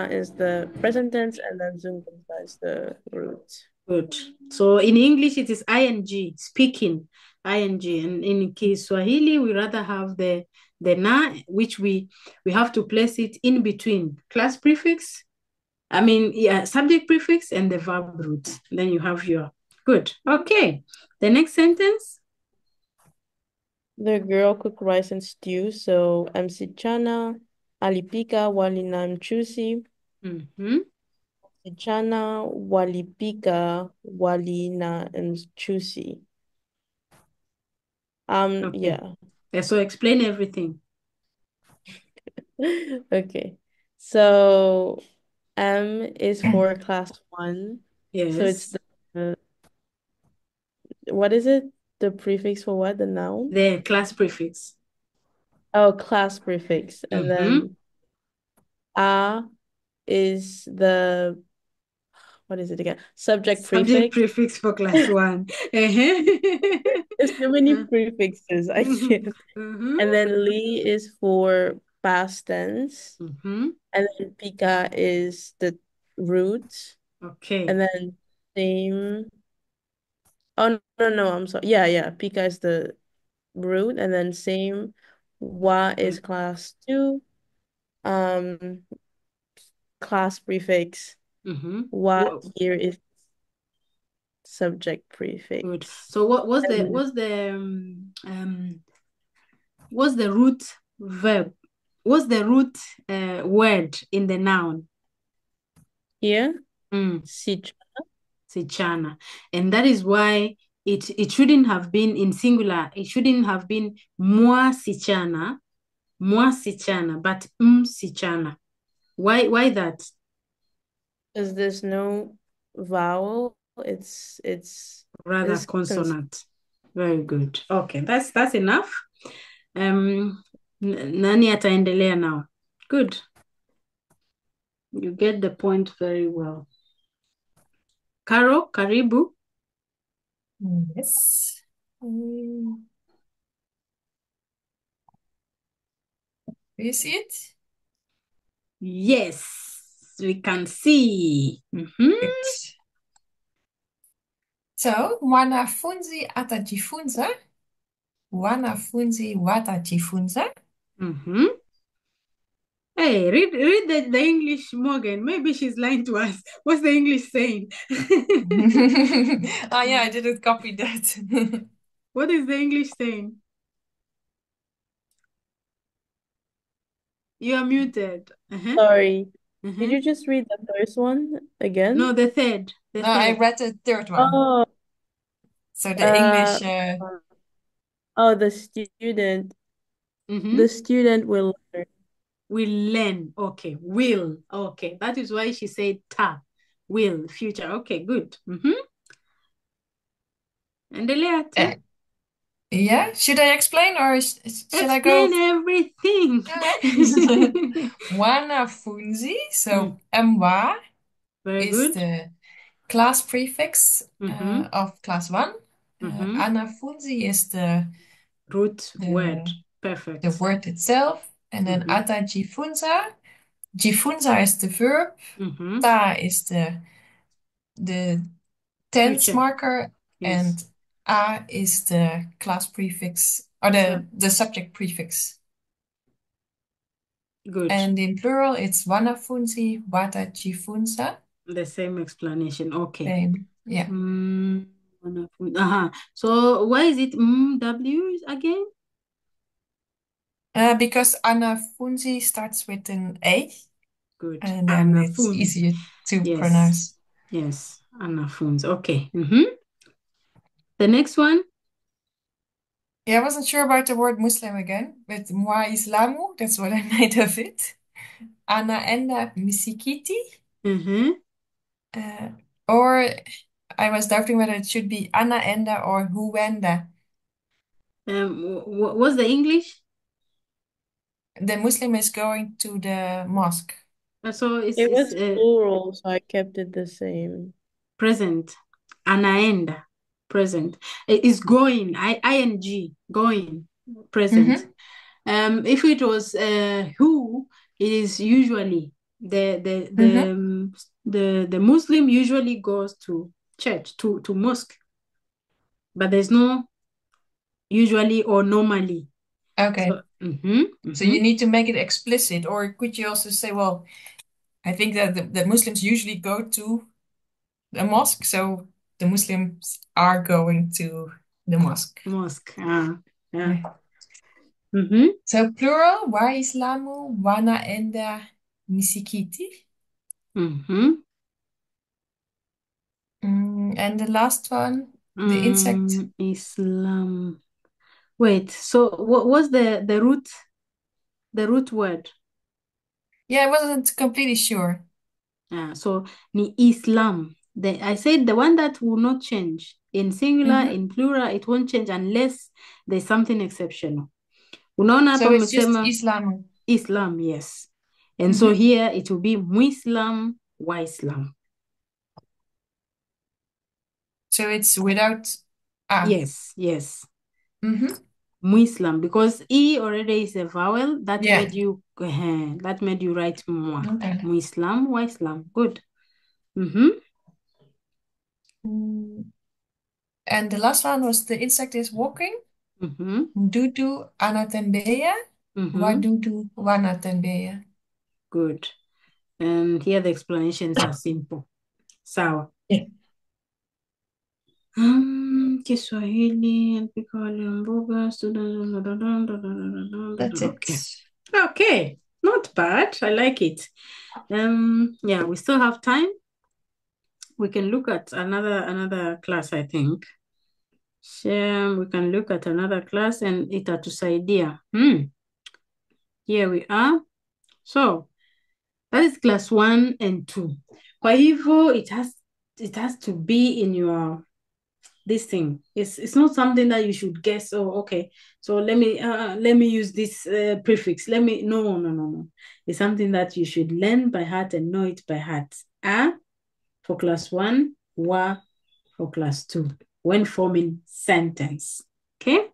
is the present tense, and then zungumza is the root. Good. So in English, it is ing, speaking, ing. And in Kiswahili, we rather have the na, which we have to place it in between class prefix, subject prefix and the verb root. Then you have your, good. Okay. The next sentence. The girl cooked rice and stew, so msichana alipika wali na mchuzi. Msichana walipika wali na mchuzi. Okay. So explain everything. Okay. So M is for class 1. Yes. So it's the what is it? The prefix for what? The noun? The class prefix. Oh, class prefix. And then A is the, what is it again? Subject prefix. Subject prefix for class 1. There's so many prefixes, I can't. And then li is for past tense. And then pika is the root. Okay. And then same. Oh, no, I'm sorry. Yeah. Pika is the root. And then same. Wa is class 2. Class prefix. Wa here is subject prefix. Good. So what's the root verb? What's the root word in the noun? Here? Sichana. Sichana. And that is why it shouldn't have been in singular. It shouldn't have been moi sichana, but sichana. Why that? Because there's no vowel. It's rather consonant. Very good. Okay, that's enough. Nani ataendelea now? Good. You get the point very well. Caro, karibu. Yes. Do you see it? Yes, we can see. Good. So, wanafunzi atajifunza. Wanafunzi watajifunza. Hey, read the English, Morgan. Maybe she's lying to us. What's the English saying? Oh yeah, I didn't copy that. What is the English saying? You are muted. Sorry. Did you just read the first one again? No, the third. No, I read the third one. Oh. So the English. The student. The student will learn. Will learn. Okay. Will. Okay. That is why she said ta. Will. Future. Okay. Good. Endelea tu. Yeah. Should I explain or should I go? Explain everything. Wanafunzi. So mwa is the class prefix of class 1. Anafunzi is the root word. Perfect. The word itself. And then atajifunza. Jifunza is the verb. Ta is the tense Future. marker. Yes. And a is the class prefix or the subject prefix. Good. And in plural, it's wanafunzi watajifunza. The same explanation. Okay. Same. Yeah. So why is it W again? Because anafunzi starts with an A, Good. and then it's Anafunzi. easier to Yes. pronounce. Yes. Anafunzi. Okay. The next one. Yeah, I wasn't sure about the word Muslim again, but Moi Islamu, that's what I made of it. Anaenda misikiti. Or I was doubting whether it should be anaenda or huenda. What's the English? The Muslim is going to the mosque. So it was plural, so I kept it the same. Present. Anaenda. Present. It is going. ing. Going. Present. If it was who, it is usually the Muslim usually goes to church, to mosque, but there's no usually or normally. Okay. So you need to make it explicit, or could you also say, well, I think that the Muslims usually go to the mosque, so the Muslims are going to the mosque. Mosque. Yeah. So plural, wa Islamu, wanaenda misikiti. And the last one, the insect. Islam. Wait, so what was the root word? Yeah, I wasn't completely sure. So ni Islam. I said the one that will not change. In singular, in plural, it won't change unless there's something exceptional. Unaona So it's just Islam. Islam, yes. And so here it will be Muislam, Waislam. So it's without A. Yes. Muislam, because E already is a vowel that made you write more. Okay. Muislam, Waislam. Good. And the last one was the insect is walking. Dudu anatembea. Wadudu wanatembea. Good. And here the explanations are simple. Sawa. Yeah. Kiswahili, That's okay. it. Okay, not bad. I like it. Yeah, we still have time. We can look at another class, I think. We can look at another class and itatusaidia. Here we are. So that is class 1 and 2. Kwa hivyo, it has to be in your this thing. It's not something that you should guess. Oh, okay. So let me use this prefix. No. It's something that you should learn by heart and know it by heart. A for class 1, wa for class 2 when forming sentence. Okay.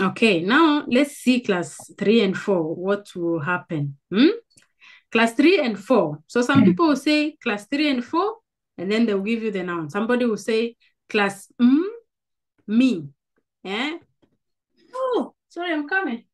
Okay, now let's see class 3 and 4. What will happen? Class 3 and 4. So some people will say class 3 and 4, and then they'll give you the noun. Somebody will say class me. Yeah. Oh, sorry, I'm coming.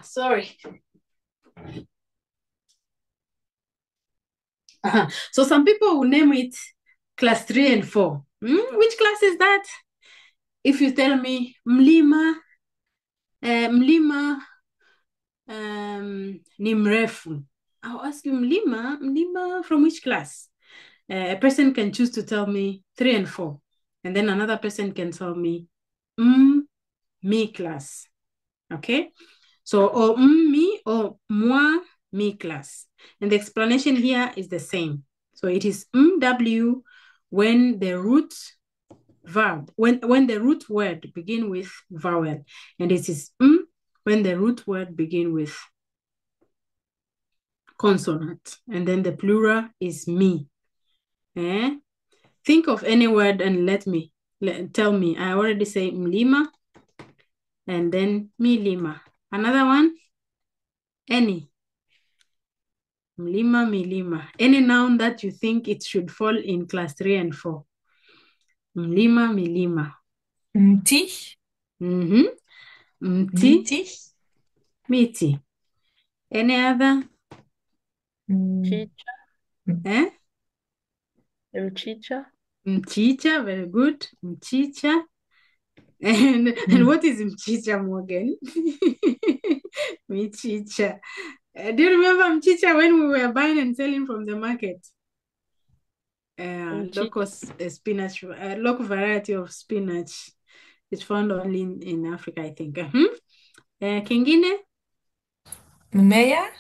Sorry. So some people will name it class 3 and 4. Which class is that? If you tell me mlima ni mrefu, I'll ask you mlima from which class? A person can choose to tell me 3 and 4, and then another person can tell me me class. Okay, so or me or moi me class, and the explanation here is the same. So it is w when the root verb, when the root word begin with vowel, and it is when the root word begin with consonant, and then the plural is me. think of any word and tell me. I already say mlima and then milima. Another one, any. Mlima, milima. Any noun that you think it should fall in class 3 and 4. Mlima, milima. Mti. Mti. Miti. Miti. Any other? Mchicha. Eh? Mchicha. Mchicha, very good. Mchicha. And what is mchicha, Morgan? Mchicha. Do you remember mchicha when we were buying and selling from the market? Local spinach, local variety of spinach. It's found only in Africa, I think. Kingine? Mmea.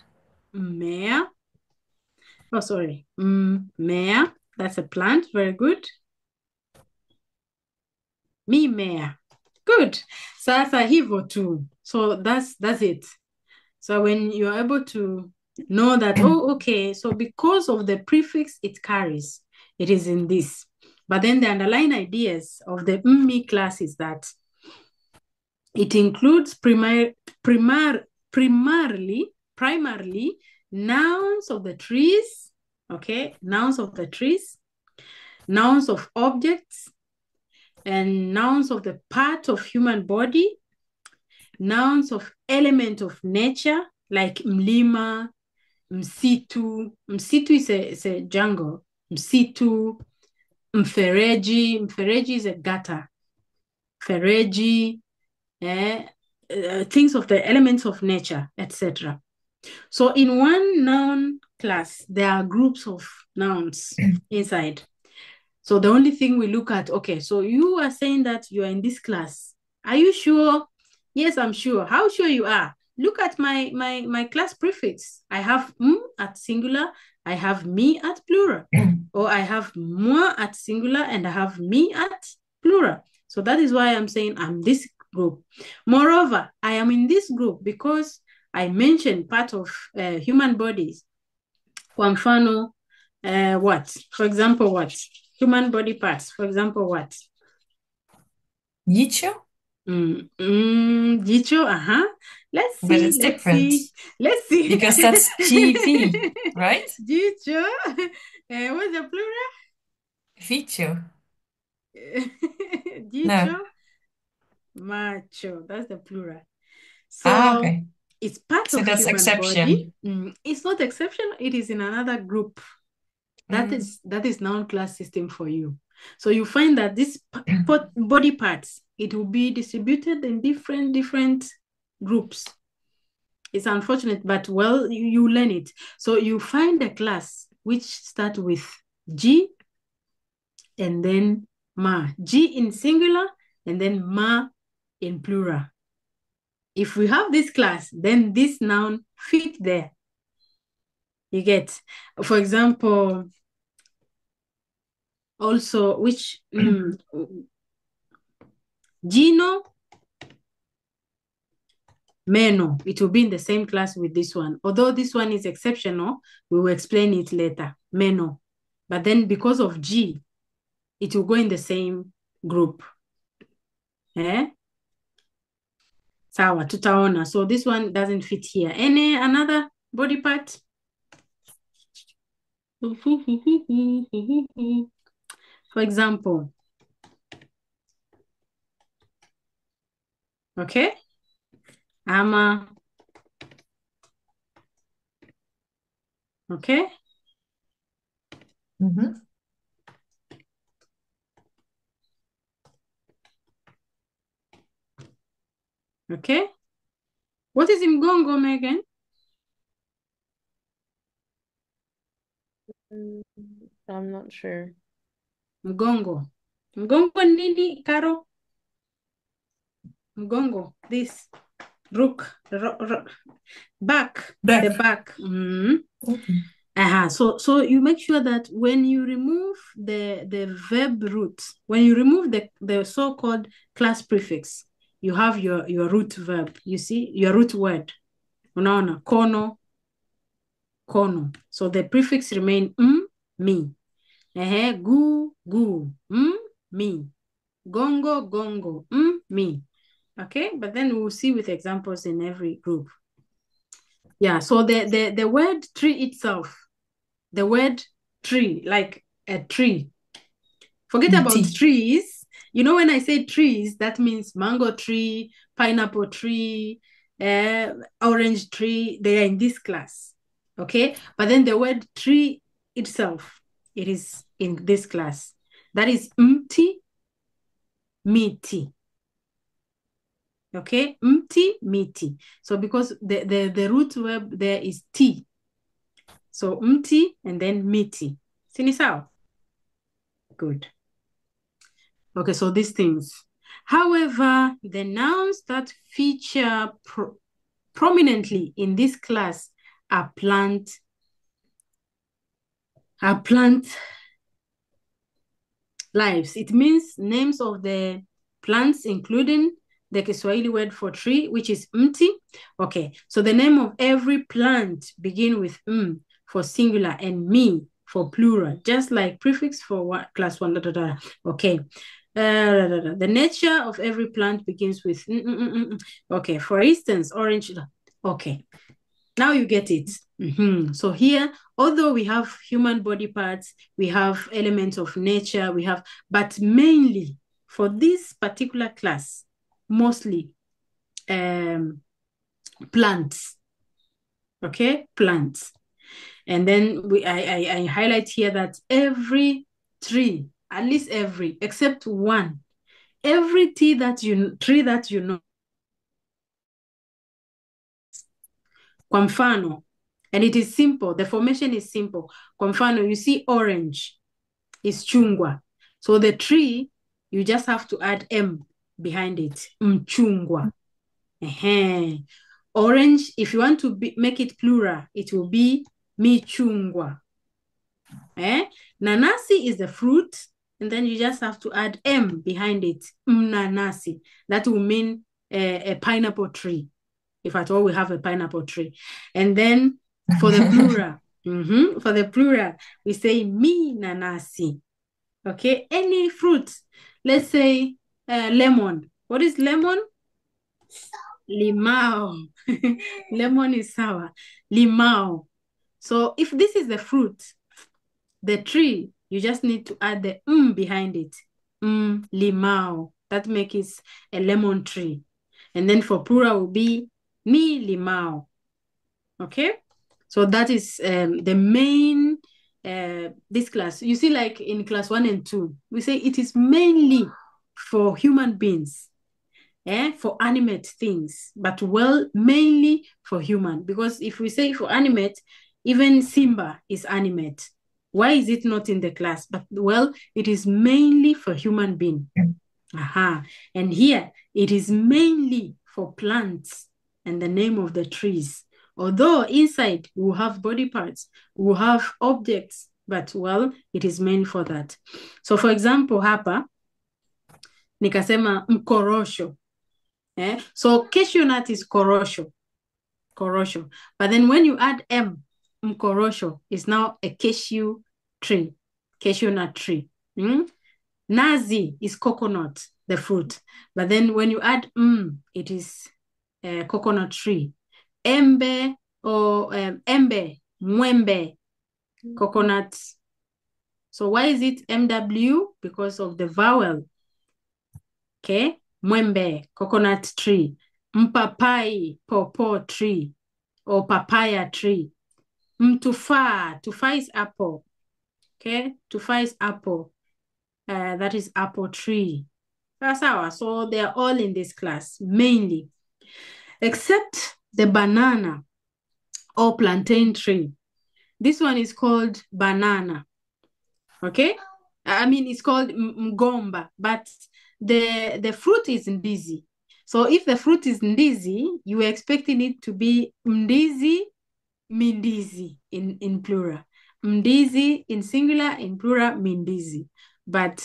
Mmea. Oh, sorry. Mmea. That's a plant. Very good. Mimea. Good. Sasa hivyo tu. So that's it. So when you're able to know that, oh, okay, so because of the prefix it carries, it is in this. But then the underlying ideas of the MME class is that it includes primarily nouns of the trees, okay, nouns of the trees, nouns of objects, and nouns of the part of human body, nouns of element of nature, like mlima, msitu. Msitu is a jungle. Msitu, mfereji. Mfereji is a gutter. Fereji, things of the elements of nature, etc. So in one noun class, there are groups of nouns inside. So the only thing we look at, okay, so you are saying that you are in this class. Are you sure? Yes, I'm sure. How sure you are? Look at my class prefix. I have at singular, I have me at plural. Or I have moi at singular and I have me at plural. So that is why I'm saying I'm this group. Moreover, I am in this group because I mentioned part of human bodies. Kwa mfano, what? For example, what? Human body parts. For example, what? Jicho. Jicho, Let's see. But it's different. Let's see. Because that's GV, right? Jicho. What's the plural? Vicho. Jicho. No. Macho. That's the plural. So okay. It's part of that's human exception. body. It's not exception. It is in another group. That is noun class system for you. So you find that this body parts, it will be distributed in different groups. It's unfortunate, but well, you learn it. So you find a class which start with G and then ma. G in singular and then ma in plural. If we have this class, then this noun fit there. You get, for example, also which Gino, Meno, it will be in the same class with this one. Although this one is exceptional, we will explain it later, Meno. But then because of G, it will go in the same group. Sawa, tutaona. So this one doesn't fit here. Any another body part? For example, okay, ama, okay. Okay. What is mgongo, Megan? I'm not sure. Mgongo. Mgongo nini, Caro? Mgongo. This. Rook. Back. The back. So you make sure that when you remove the verb root, when you remove the so-called class prefix, you have your root verb. You see your root word. Unaona, kono. So the prefix remain me. Gu, gu. Me. Gongo, gongo. Me. Okay, but then we'll see with examples in every group. Yeah, so the word tree itself, the word tree, like a tree. Forget about trees. You know, when I say trees, that means mango tree, pineapple tree, orange tree. They are in this class. Okay, but then the word tree itself, it is in this class. That is mti, miti. Okay, mti, miti. So because the root verb there is ti. So mti and then miti. Sini sawa? Good. Okay, so these things. However, the nouns that feature prominently in this class are plant lives. It means names of the plants, including the Kiswahili word for tree, which is mti. Okay, so the name of every plant begin with for singular and mi for plural, just like prefix for class 1. Okay. The nature of every plant begins with okay, for instance, orange. Okay, now you get it. So here, although we have human body parts, we have elements of nature, but mainly for this particular class, mostly plants. Okay, plants. And then I highlight here that every tree, at least every, except one, every tree that you know. Kwa mfano, and it is simple, the formation is simple. Kwa mfano, you see orange is chungwa. So the tree, you just have to add M behind it, mchungwa. Orange, if you want to make it plural, it will be michungwa. Nanasi is the fruit, and then you just have to add M behind it, mnanasi. That will mean a pineapple tree, if at all we have a pineapple tree. And then for the plural, we say mi nanasi. Okay, any fruit. Let's say lemon. What is lemon? Limao. Lemon is sour. Limao. So if this is the fruit, the tree, you just need to add the behind it. Limao. That makes it a lemon tree. And then for plural will be mi limao. Okay? So that is the main, this class. You see, like in class 1 and 2, we say it is mainly for human beings, for animate things, but mainly for human. Because if we say for animate, even Simba is animate. Why is it not in the class? But it is mainly for human being. And here, it is mainly for plants and the name of the trees. Although inside we will have body parts, we will have objects, but it is meant for that. So for example, hapa, nikasema mkorosho. So cashew nut is korosho. But then when you add M, mkorosho is now a cashew nut tree. Nazi is coconut, the fruit. But then when you add it is a coconut tree. Embe or mwembe, coconut. So why is it MW? Because of the vowel. Okay, mwembe, coconut tree. Mpapai, pawpaw tree or papaya tree. Mtufa is apple. Okay, tufa is apple. That is apple tree. So they are all in this class, mainly. Except the banana or plantain tree. This one is called banana. Okay? I mean, it's called mgomba, but the fruit is ndizi. So if the fruit is ndizi, you are expecting it to be mdizi, mindizi in plural. Mdizi in singular, in plural, mindizi. But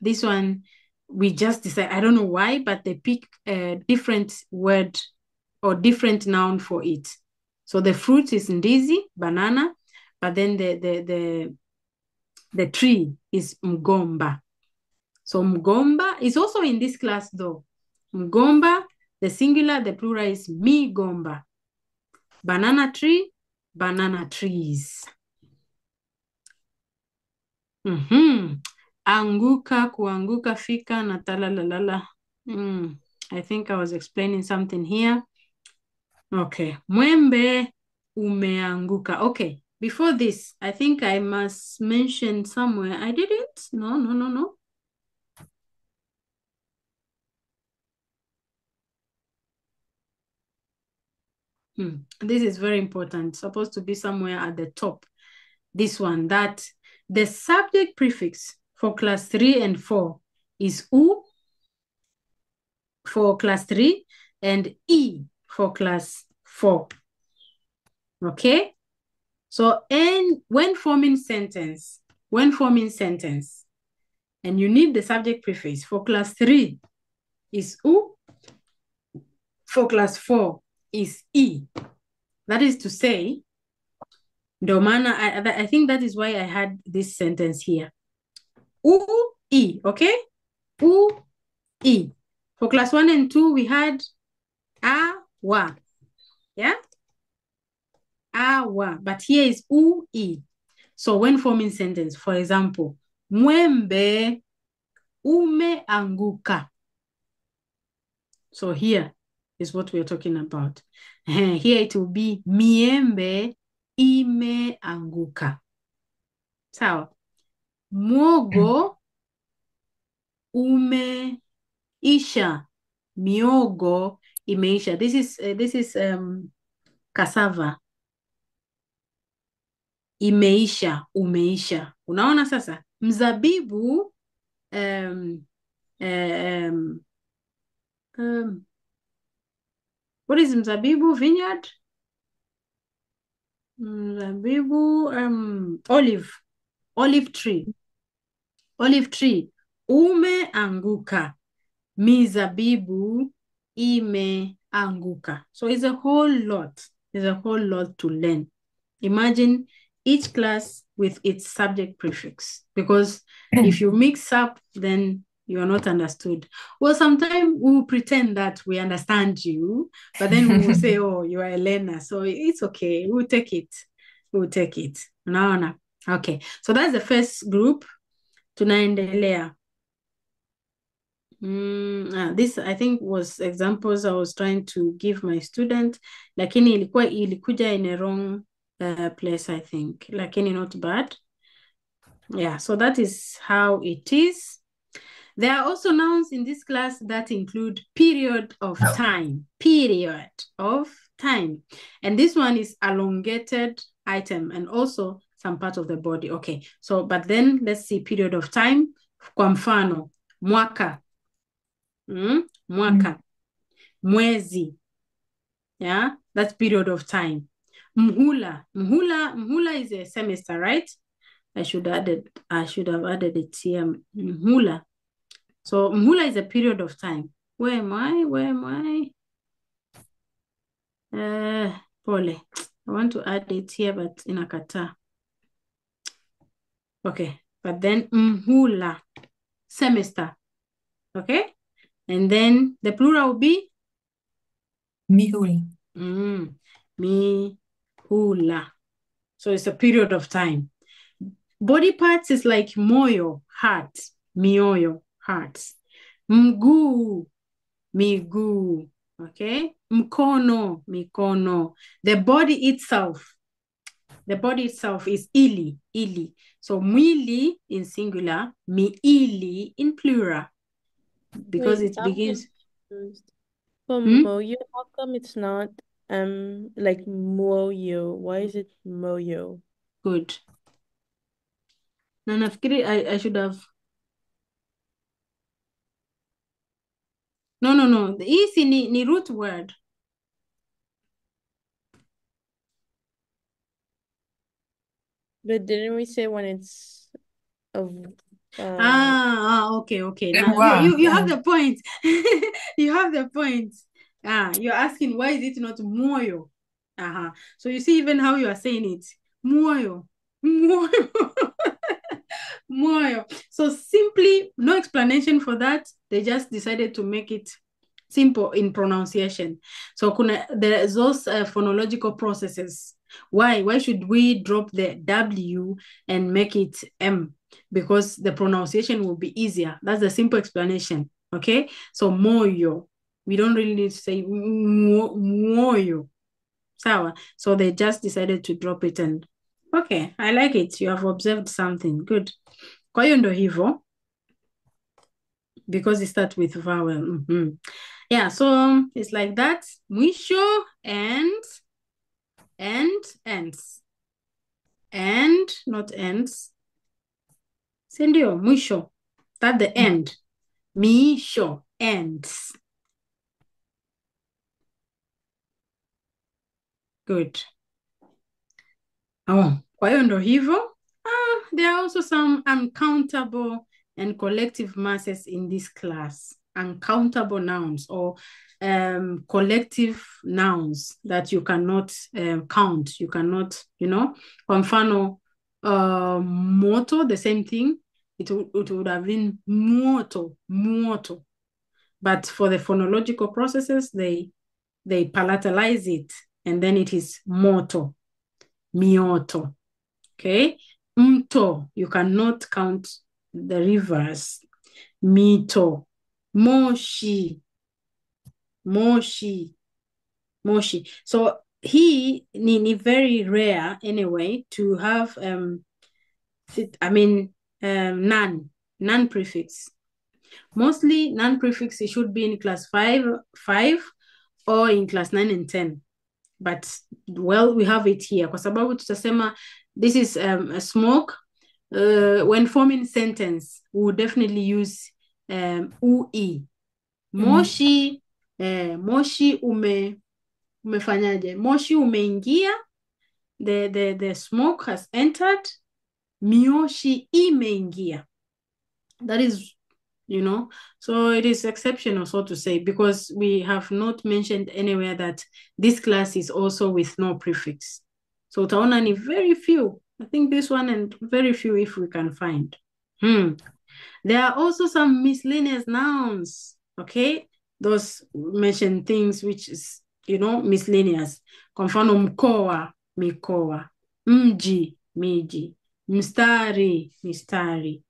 this one, we just decide, I don't know why, but they pick a different word or different noun for it. So the fruit is ndizi, banana, but then The tree is mgomba. So mgomba is also in this class though. Mgomba, the singular, the plural is migomba. Banana tree, banana trees. Anguka, kuanguka, fika, natala, lalala. I think I was explaining something here. Okay. Mwembe umeanguka. Okay. Before this, I think I must mention somewhere. I didn't. No. This is very important. It's supposed to be somewhere at the top. This one, that the subject prefix for class 3 and 4 is U for class 3 and E for class 4. Okay? So, and when forming sentence, and you need the subject prefix for class 3 is U, for class 4 is E. That is to say, Domana, I think that is why I had this sentence here. U, E, okay? U, E. For class 1 and 2, we had A, Wa. Yeah? A, Wa. But here is U, E. So when forming sentence, for example, Mwembe umeanguka. So here is what we're talking about. Here it will be miembe imeanguka. Sawa. Mwogo umeisha. Miogo imeisha. This is cassava. Imeisha, umeisha. Unaona sasa? Mzabibu what is mzabibu? Vineyard? Mzabibu, olive tree. Olive tree. Umeanguka. Mizabibu imeanguka. So it's a whole lot. There's a whole lot to learn. Imagine each class with its subject prefix. Because if you mix up, then you are not understood. Well, sometimes we'll pretend that we understand you, but then we will say, oh, you are a learner. So it's okay. We'll take it. No. Okay. So that's the first group. Tunaendelea. This I think was examples I was trying to give my student. Lakini ilikuja in a wrong place, I think. Lakini not bad. Yeah, so that is how it is. There are also nouns in this class that include period of time. Period of time. And this one is elongated item and also some part of the body. Okay, so but then let's see period of time. Kwa mfano, mwaka. Mwaka. Mwezi. Yeah, that's period of time. Mhula. Mhula is a semester, right? I should have added it here. Mhula. So mhula is a period of time. Where am I? Pole. I want to add it here, but inakata. Okay, but then mhula, semester. Okay, and then the plural will be mihula. Mihula. So it's a period of time. Body parts is like moyo, heart. Mioyo, hearts. Mguu, miguu. Okay. Mkono, mikono. The body itself is ili. So mwili in singular, miili in plural. Because Wait, it begins. For moyo, how come it's not like moyo? Why is it moyo? Good. Na nafikiri I should have. No. The easy ni root word. But didn't we say when it's of okay. Now, you have the point. You have the point. You're asking why is it not moyo? So you see even how you are saying it. Moyo. moyo. So simply, no explanation for that. They just decided to make it simple in pronunciation. So there's those phonological processes. Why should we drop the W and make it M? Because the pronunciation will be easier. That's the simple explanation. Okay, so moyo. We don't really need to say moyo. So they just decided to drop it, and okay, I like it. You have observed something good. Kwa hiyo ndo hivyo, because it starts with vowel. Yeah, so it's like that. Mwisho and ends. And not ends. Sindio, mwisho. That's the end. Misho, ends. Good. Kwa hiyo ndo hivyo. There are also some uncountable and collective masses in this class. Uncountable nouns or collective nouns that you cannot count. You cannot, kwa mfano, moto, the same thing. It would have been muoto. But for the phonological processes, they palatalize it, and then it is moto, mioto. Okay, mto, you cannot count the rivers. Mito, moshi. So he ni very rare anyway to have non prefix. Mostly non prefix, it should be in class 5 or in class 9 and 10. But well, we have it here. Kwa sababu tutasema this is a smoke. When forming sentence, we will definitely use ui. Moshi, moshi umefanyaje? Moshi umeingia. The smoke has entered. Mioshi imeingia. That is, so it is exceptional, so to say, because we have not mentioned anywhere that this class is also with no prefix. So utaona ni very few. I think this one, and very few if we can find. There are also some miscellaneous nouns, okay? Those mentioned things which is, miscellaneous. Kwa mfano mkoa, mikoa. Mji, miji. Mstari, mistari.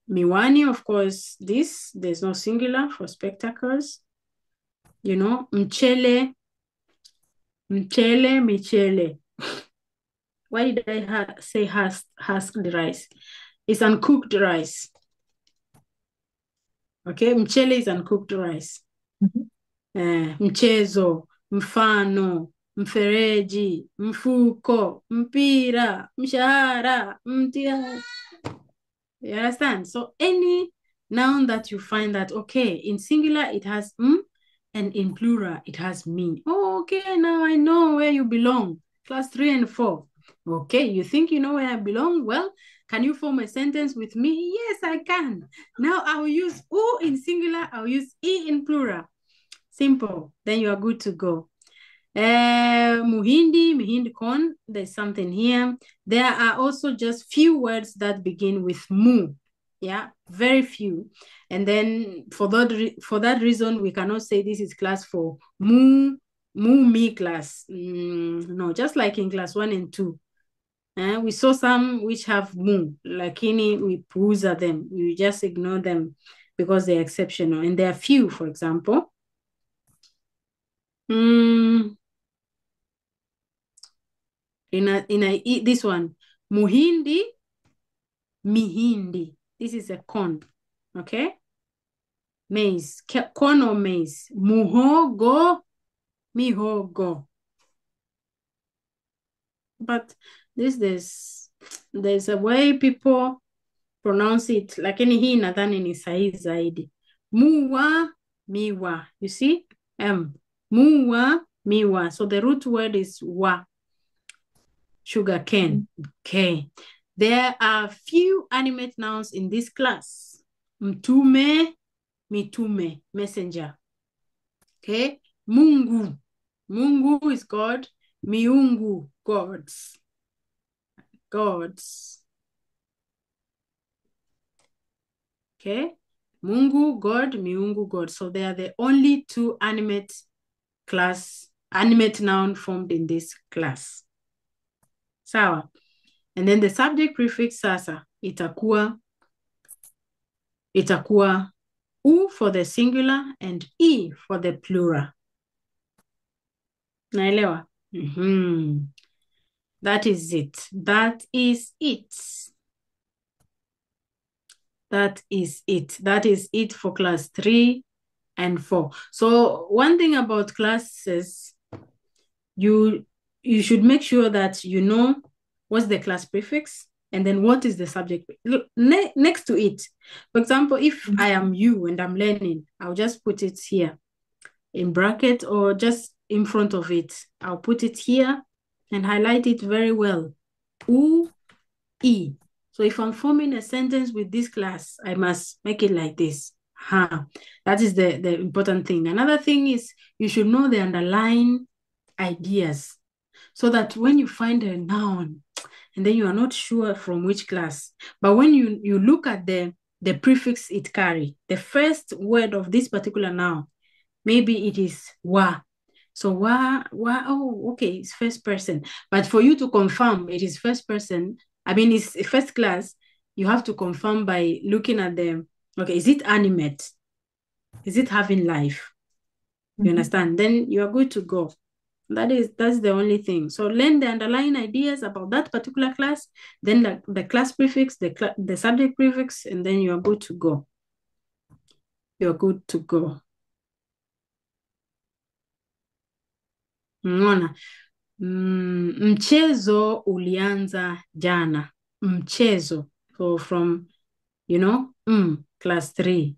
Miwani, of course, there's no singular for spectacles. Mchele, michele. Why did I say husked rice? It's uncooked rice. Okay, mchele is uncooked rice. Mchezo, mfano, mfereji, mfuko, mpira, mshahara, mtihani. You understand? So any noun that you find that, okay, in singular it has and in plural it has me. Oh, okay, now I know where you belong. Class 3 and 4. Okay, you think you know where I belong? Well, can you form a sentence with me? Yes, I can. Now I will use U in singular, I'll use E in plural. Simple. Then you are good to go. Muhindi corn, there's something here. There are also just few words that begin with mu. Yeah, very few. And then for that reason, we cannot say this is class for me class. No, just like in class 1 and 2. We saw some which have mu, lakini we puuza them. We just ignore them because they're exceptional. And there are few, for example. This one, muhindi, mihindi. This is a corn, okay? Maize, corn or maize. Muhogo, mihogo. But there's a way people pronounce it. Lakini hii nadhani ni sahihi zaidi. Muwa, miwa. You see? Muwa, miwa. So the root word is wa. Sugar cane. Okay. There are few animate nouns in this class. Mtume, mitume, messenger. Okay. Mungu. Mungu is God. Miungu, gods. Gods. Okay. Mungu, God, miungu, God. So they are the only two animate noun formed in this class. Sawa. And then the subject prefix sasa itakuwa u for the singular and e for the plural. Naelewa? That is it. That is it. That is it. That is it for class 3 and 4. So one thing about classes, you should make sure that you know what's the class prefix and then what is the subject next to it. For example, if I am you and I'm learning, I'll just put it here in bracket or just in front of it. I'll put it here and highlight it very well. U, E. So if I'm forming a sentence with this class, I must make it like this. That is the important thing. Another thing is you should know the underlying ideas so that when you find a noun and then you are not sure from which class, but when you look at the prefix it carry, the first word of this particular noun, maybe it is wa. So wa, oh, okay, it's first person. But for you to confirm it is first person, I mean, it's first class, you have to confirm by looking at them. Okay, is it animate? Is it having life? You understand? Then you are good to go. That's the only thing. So learn the underlying ideas about that particular class, then the class prefix, the subject prefix, and then you are good to go. You're good to go. Unaona? Mchezo ulianza jana. Mchezo. So from, class 3.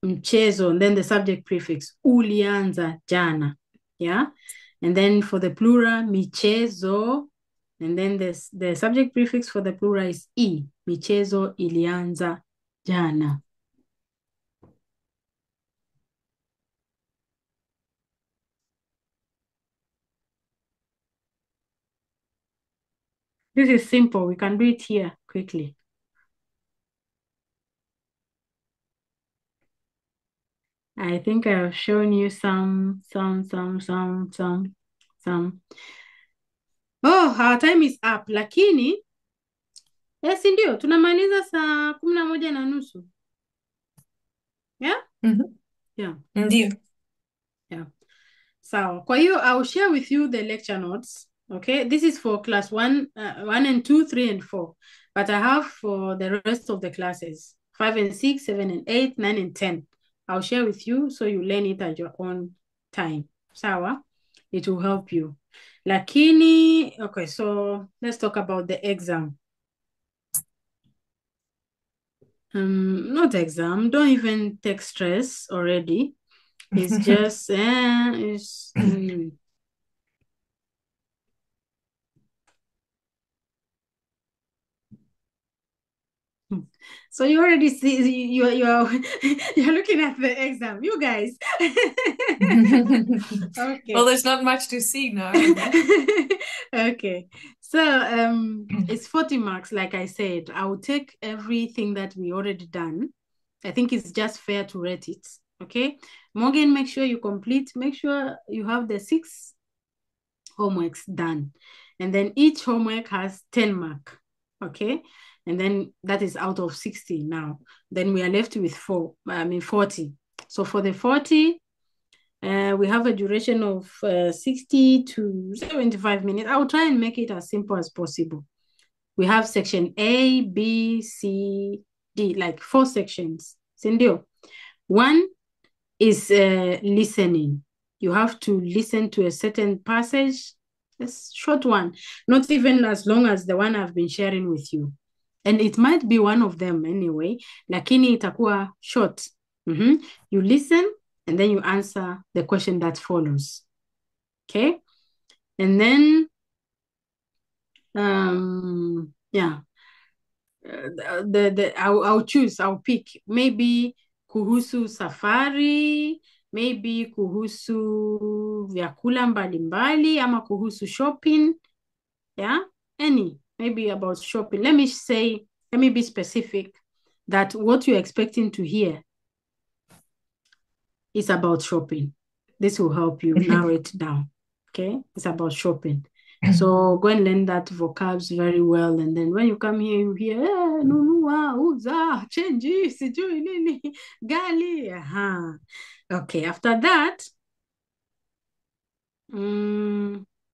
Mchezo, and then the subject prefix, ulianza jana. Yeah? And then for the plural, michezo, and then the subject prefix for the plural is i. Michezo ilianza jana. This is simple. We can do it here quickly. I think I've shown you some. Oh, our time is up. Lakini, yes, ndio, tunamaliza saa 11:30. Yeah? Yeah. Ndio. Yeah. So, kwa hiyo, I'll share with you the lecture notes. Okay, this is for class 1 and 2, 3 and 4. But I have for the rest of the classes, 5 and 6, 7 and 8, 9 and 10. I'll share with you so you learn it at your own time. Sawa? It will help you. Lakini, okay, so let's talk about the exam. Not exam, don't even take stress already. It's just, So you already see, you're you're looking at the exam, you guys. Okay. Well, there's not much to see now. Okay. So it's 40 marks, like I said. I will take everything that we already done. I think it's just fair to rate it. Okay. Morgan, make sure you complete. Make sure you have the 6 homeworks done. And then each homework has 10 marks. Okay. And then that is out of 60 now. Then we are left with 40. So for the 40, we have a duration of 60 to 75 minutes. I will try and make it as simple as possible. We have section A, B, C, D, like 4 sections. Sindio. 1 is listening. You have to listen to a certain passage. It's short one, not even as long as the one I've been sharing with you. And it might be one of them anyway, lakini itakuwa short. You listen and then you answer the question that follows. Okay? And then, yeah. I'll pick maybe kuhusu safari, maybe kuhusu vyakula mbalimbali ama kuhusu shopping. Yeah? Maybe about shopping. Let me be specific. that what you're expecting to hear is about shopping. This will help you narrow it down. Okay, it's about shopping. So go and learn that vocabs very well, and then when you come here, you hear nunua, uza, change, sijui nini, gali. Okay, after that,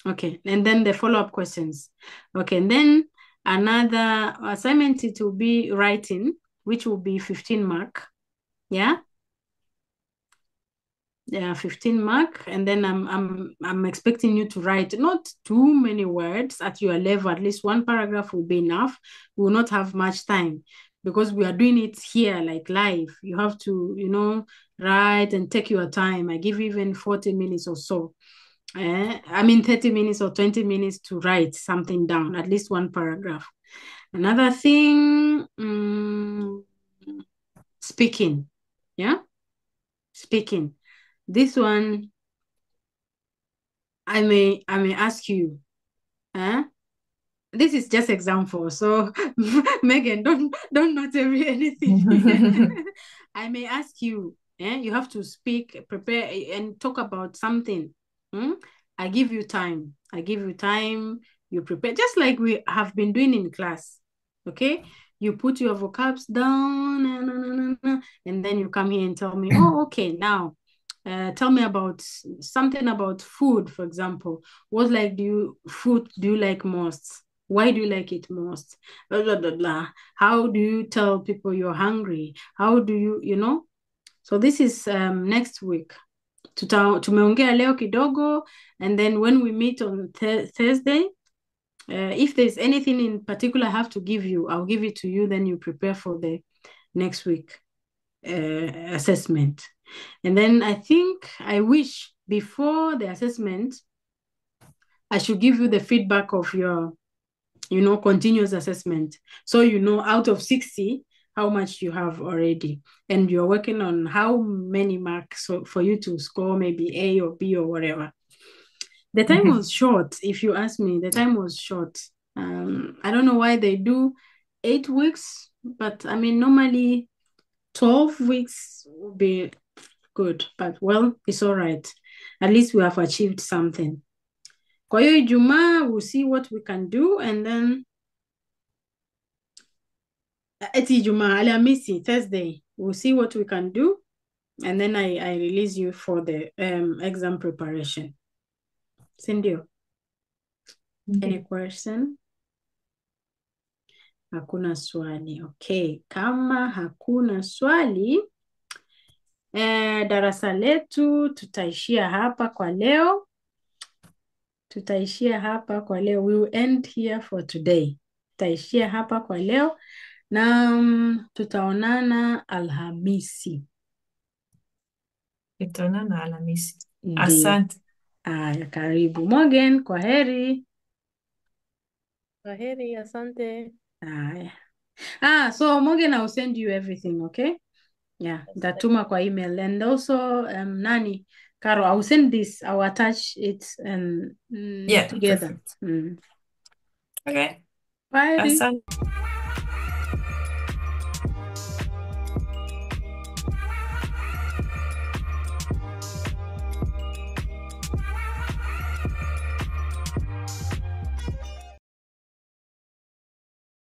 okay, and then the follow-up questions. Okay, and then another assignment, it will be writing, which will be 15 mark. Yeah. Yeah, 15 mark, and then I'm expecting you to write not too many words at your level. At least one paragraph will be enough. We will not have much time because we are doing it here like live. You have to, write and take your time. I give even 40 minutes or so. 30 minutes or 20 minutes to write something down, at least one paragraph. Another thing, speaking. Yeah, speaking. This one, I may ask you, this is just example. So Megan, don't note anything. I may ask you, you have to speak, prepare, and talk about something. I give you time. You prepare, just like we have been doing in class. Okay, you put your vocabs down, and then you come here and tell me, oh, okay, now tell me about something about food, for example. What food do you like most? Why do you like it most? Blah, blah, blah, blah. How do you tell people you're hungry? How do you. So this is next week. Tumeongea leo kidogo, and then when we meet on Thursday, if there's anything in particular I have to give you, I'll give it to you, then you prepare for the next week assessment. And then I wish before the assessment, I should give you the feedback of your, continuous assessment. So out of 60, how much you have already. And you're working on how many marks for you to score maybe A or B or whatever. The time was short, if you ask me. The time was short. I don't know why they do 8 weeks, but normally 12 weeks would be good, but well, it's all right. At least we have achieved something. Kwa hiyo Ijumaa, we'll see what we can do, and then it's Ijumaa, Alhamisi, Thursday, we'll see what we can do, and then I release you for the exam preparation. Sindio? Any question? Hakuna swali. Okay, kama hakuna swali, darasa letu tutaishia hapa kwa leo. We will end here for today. Tutaishia hapa kwa leo na tutaonana Alhamisi. Asante. Aya, karibu. Morgan, kwaheri. Kwaheri, asante. Aya. So Morgan, I'll send you everything, okay? Yeah, datuma kwa email. And also, Caro, I will send this. I will attach it Yeah, together. Okay. Bye. Asante.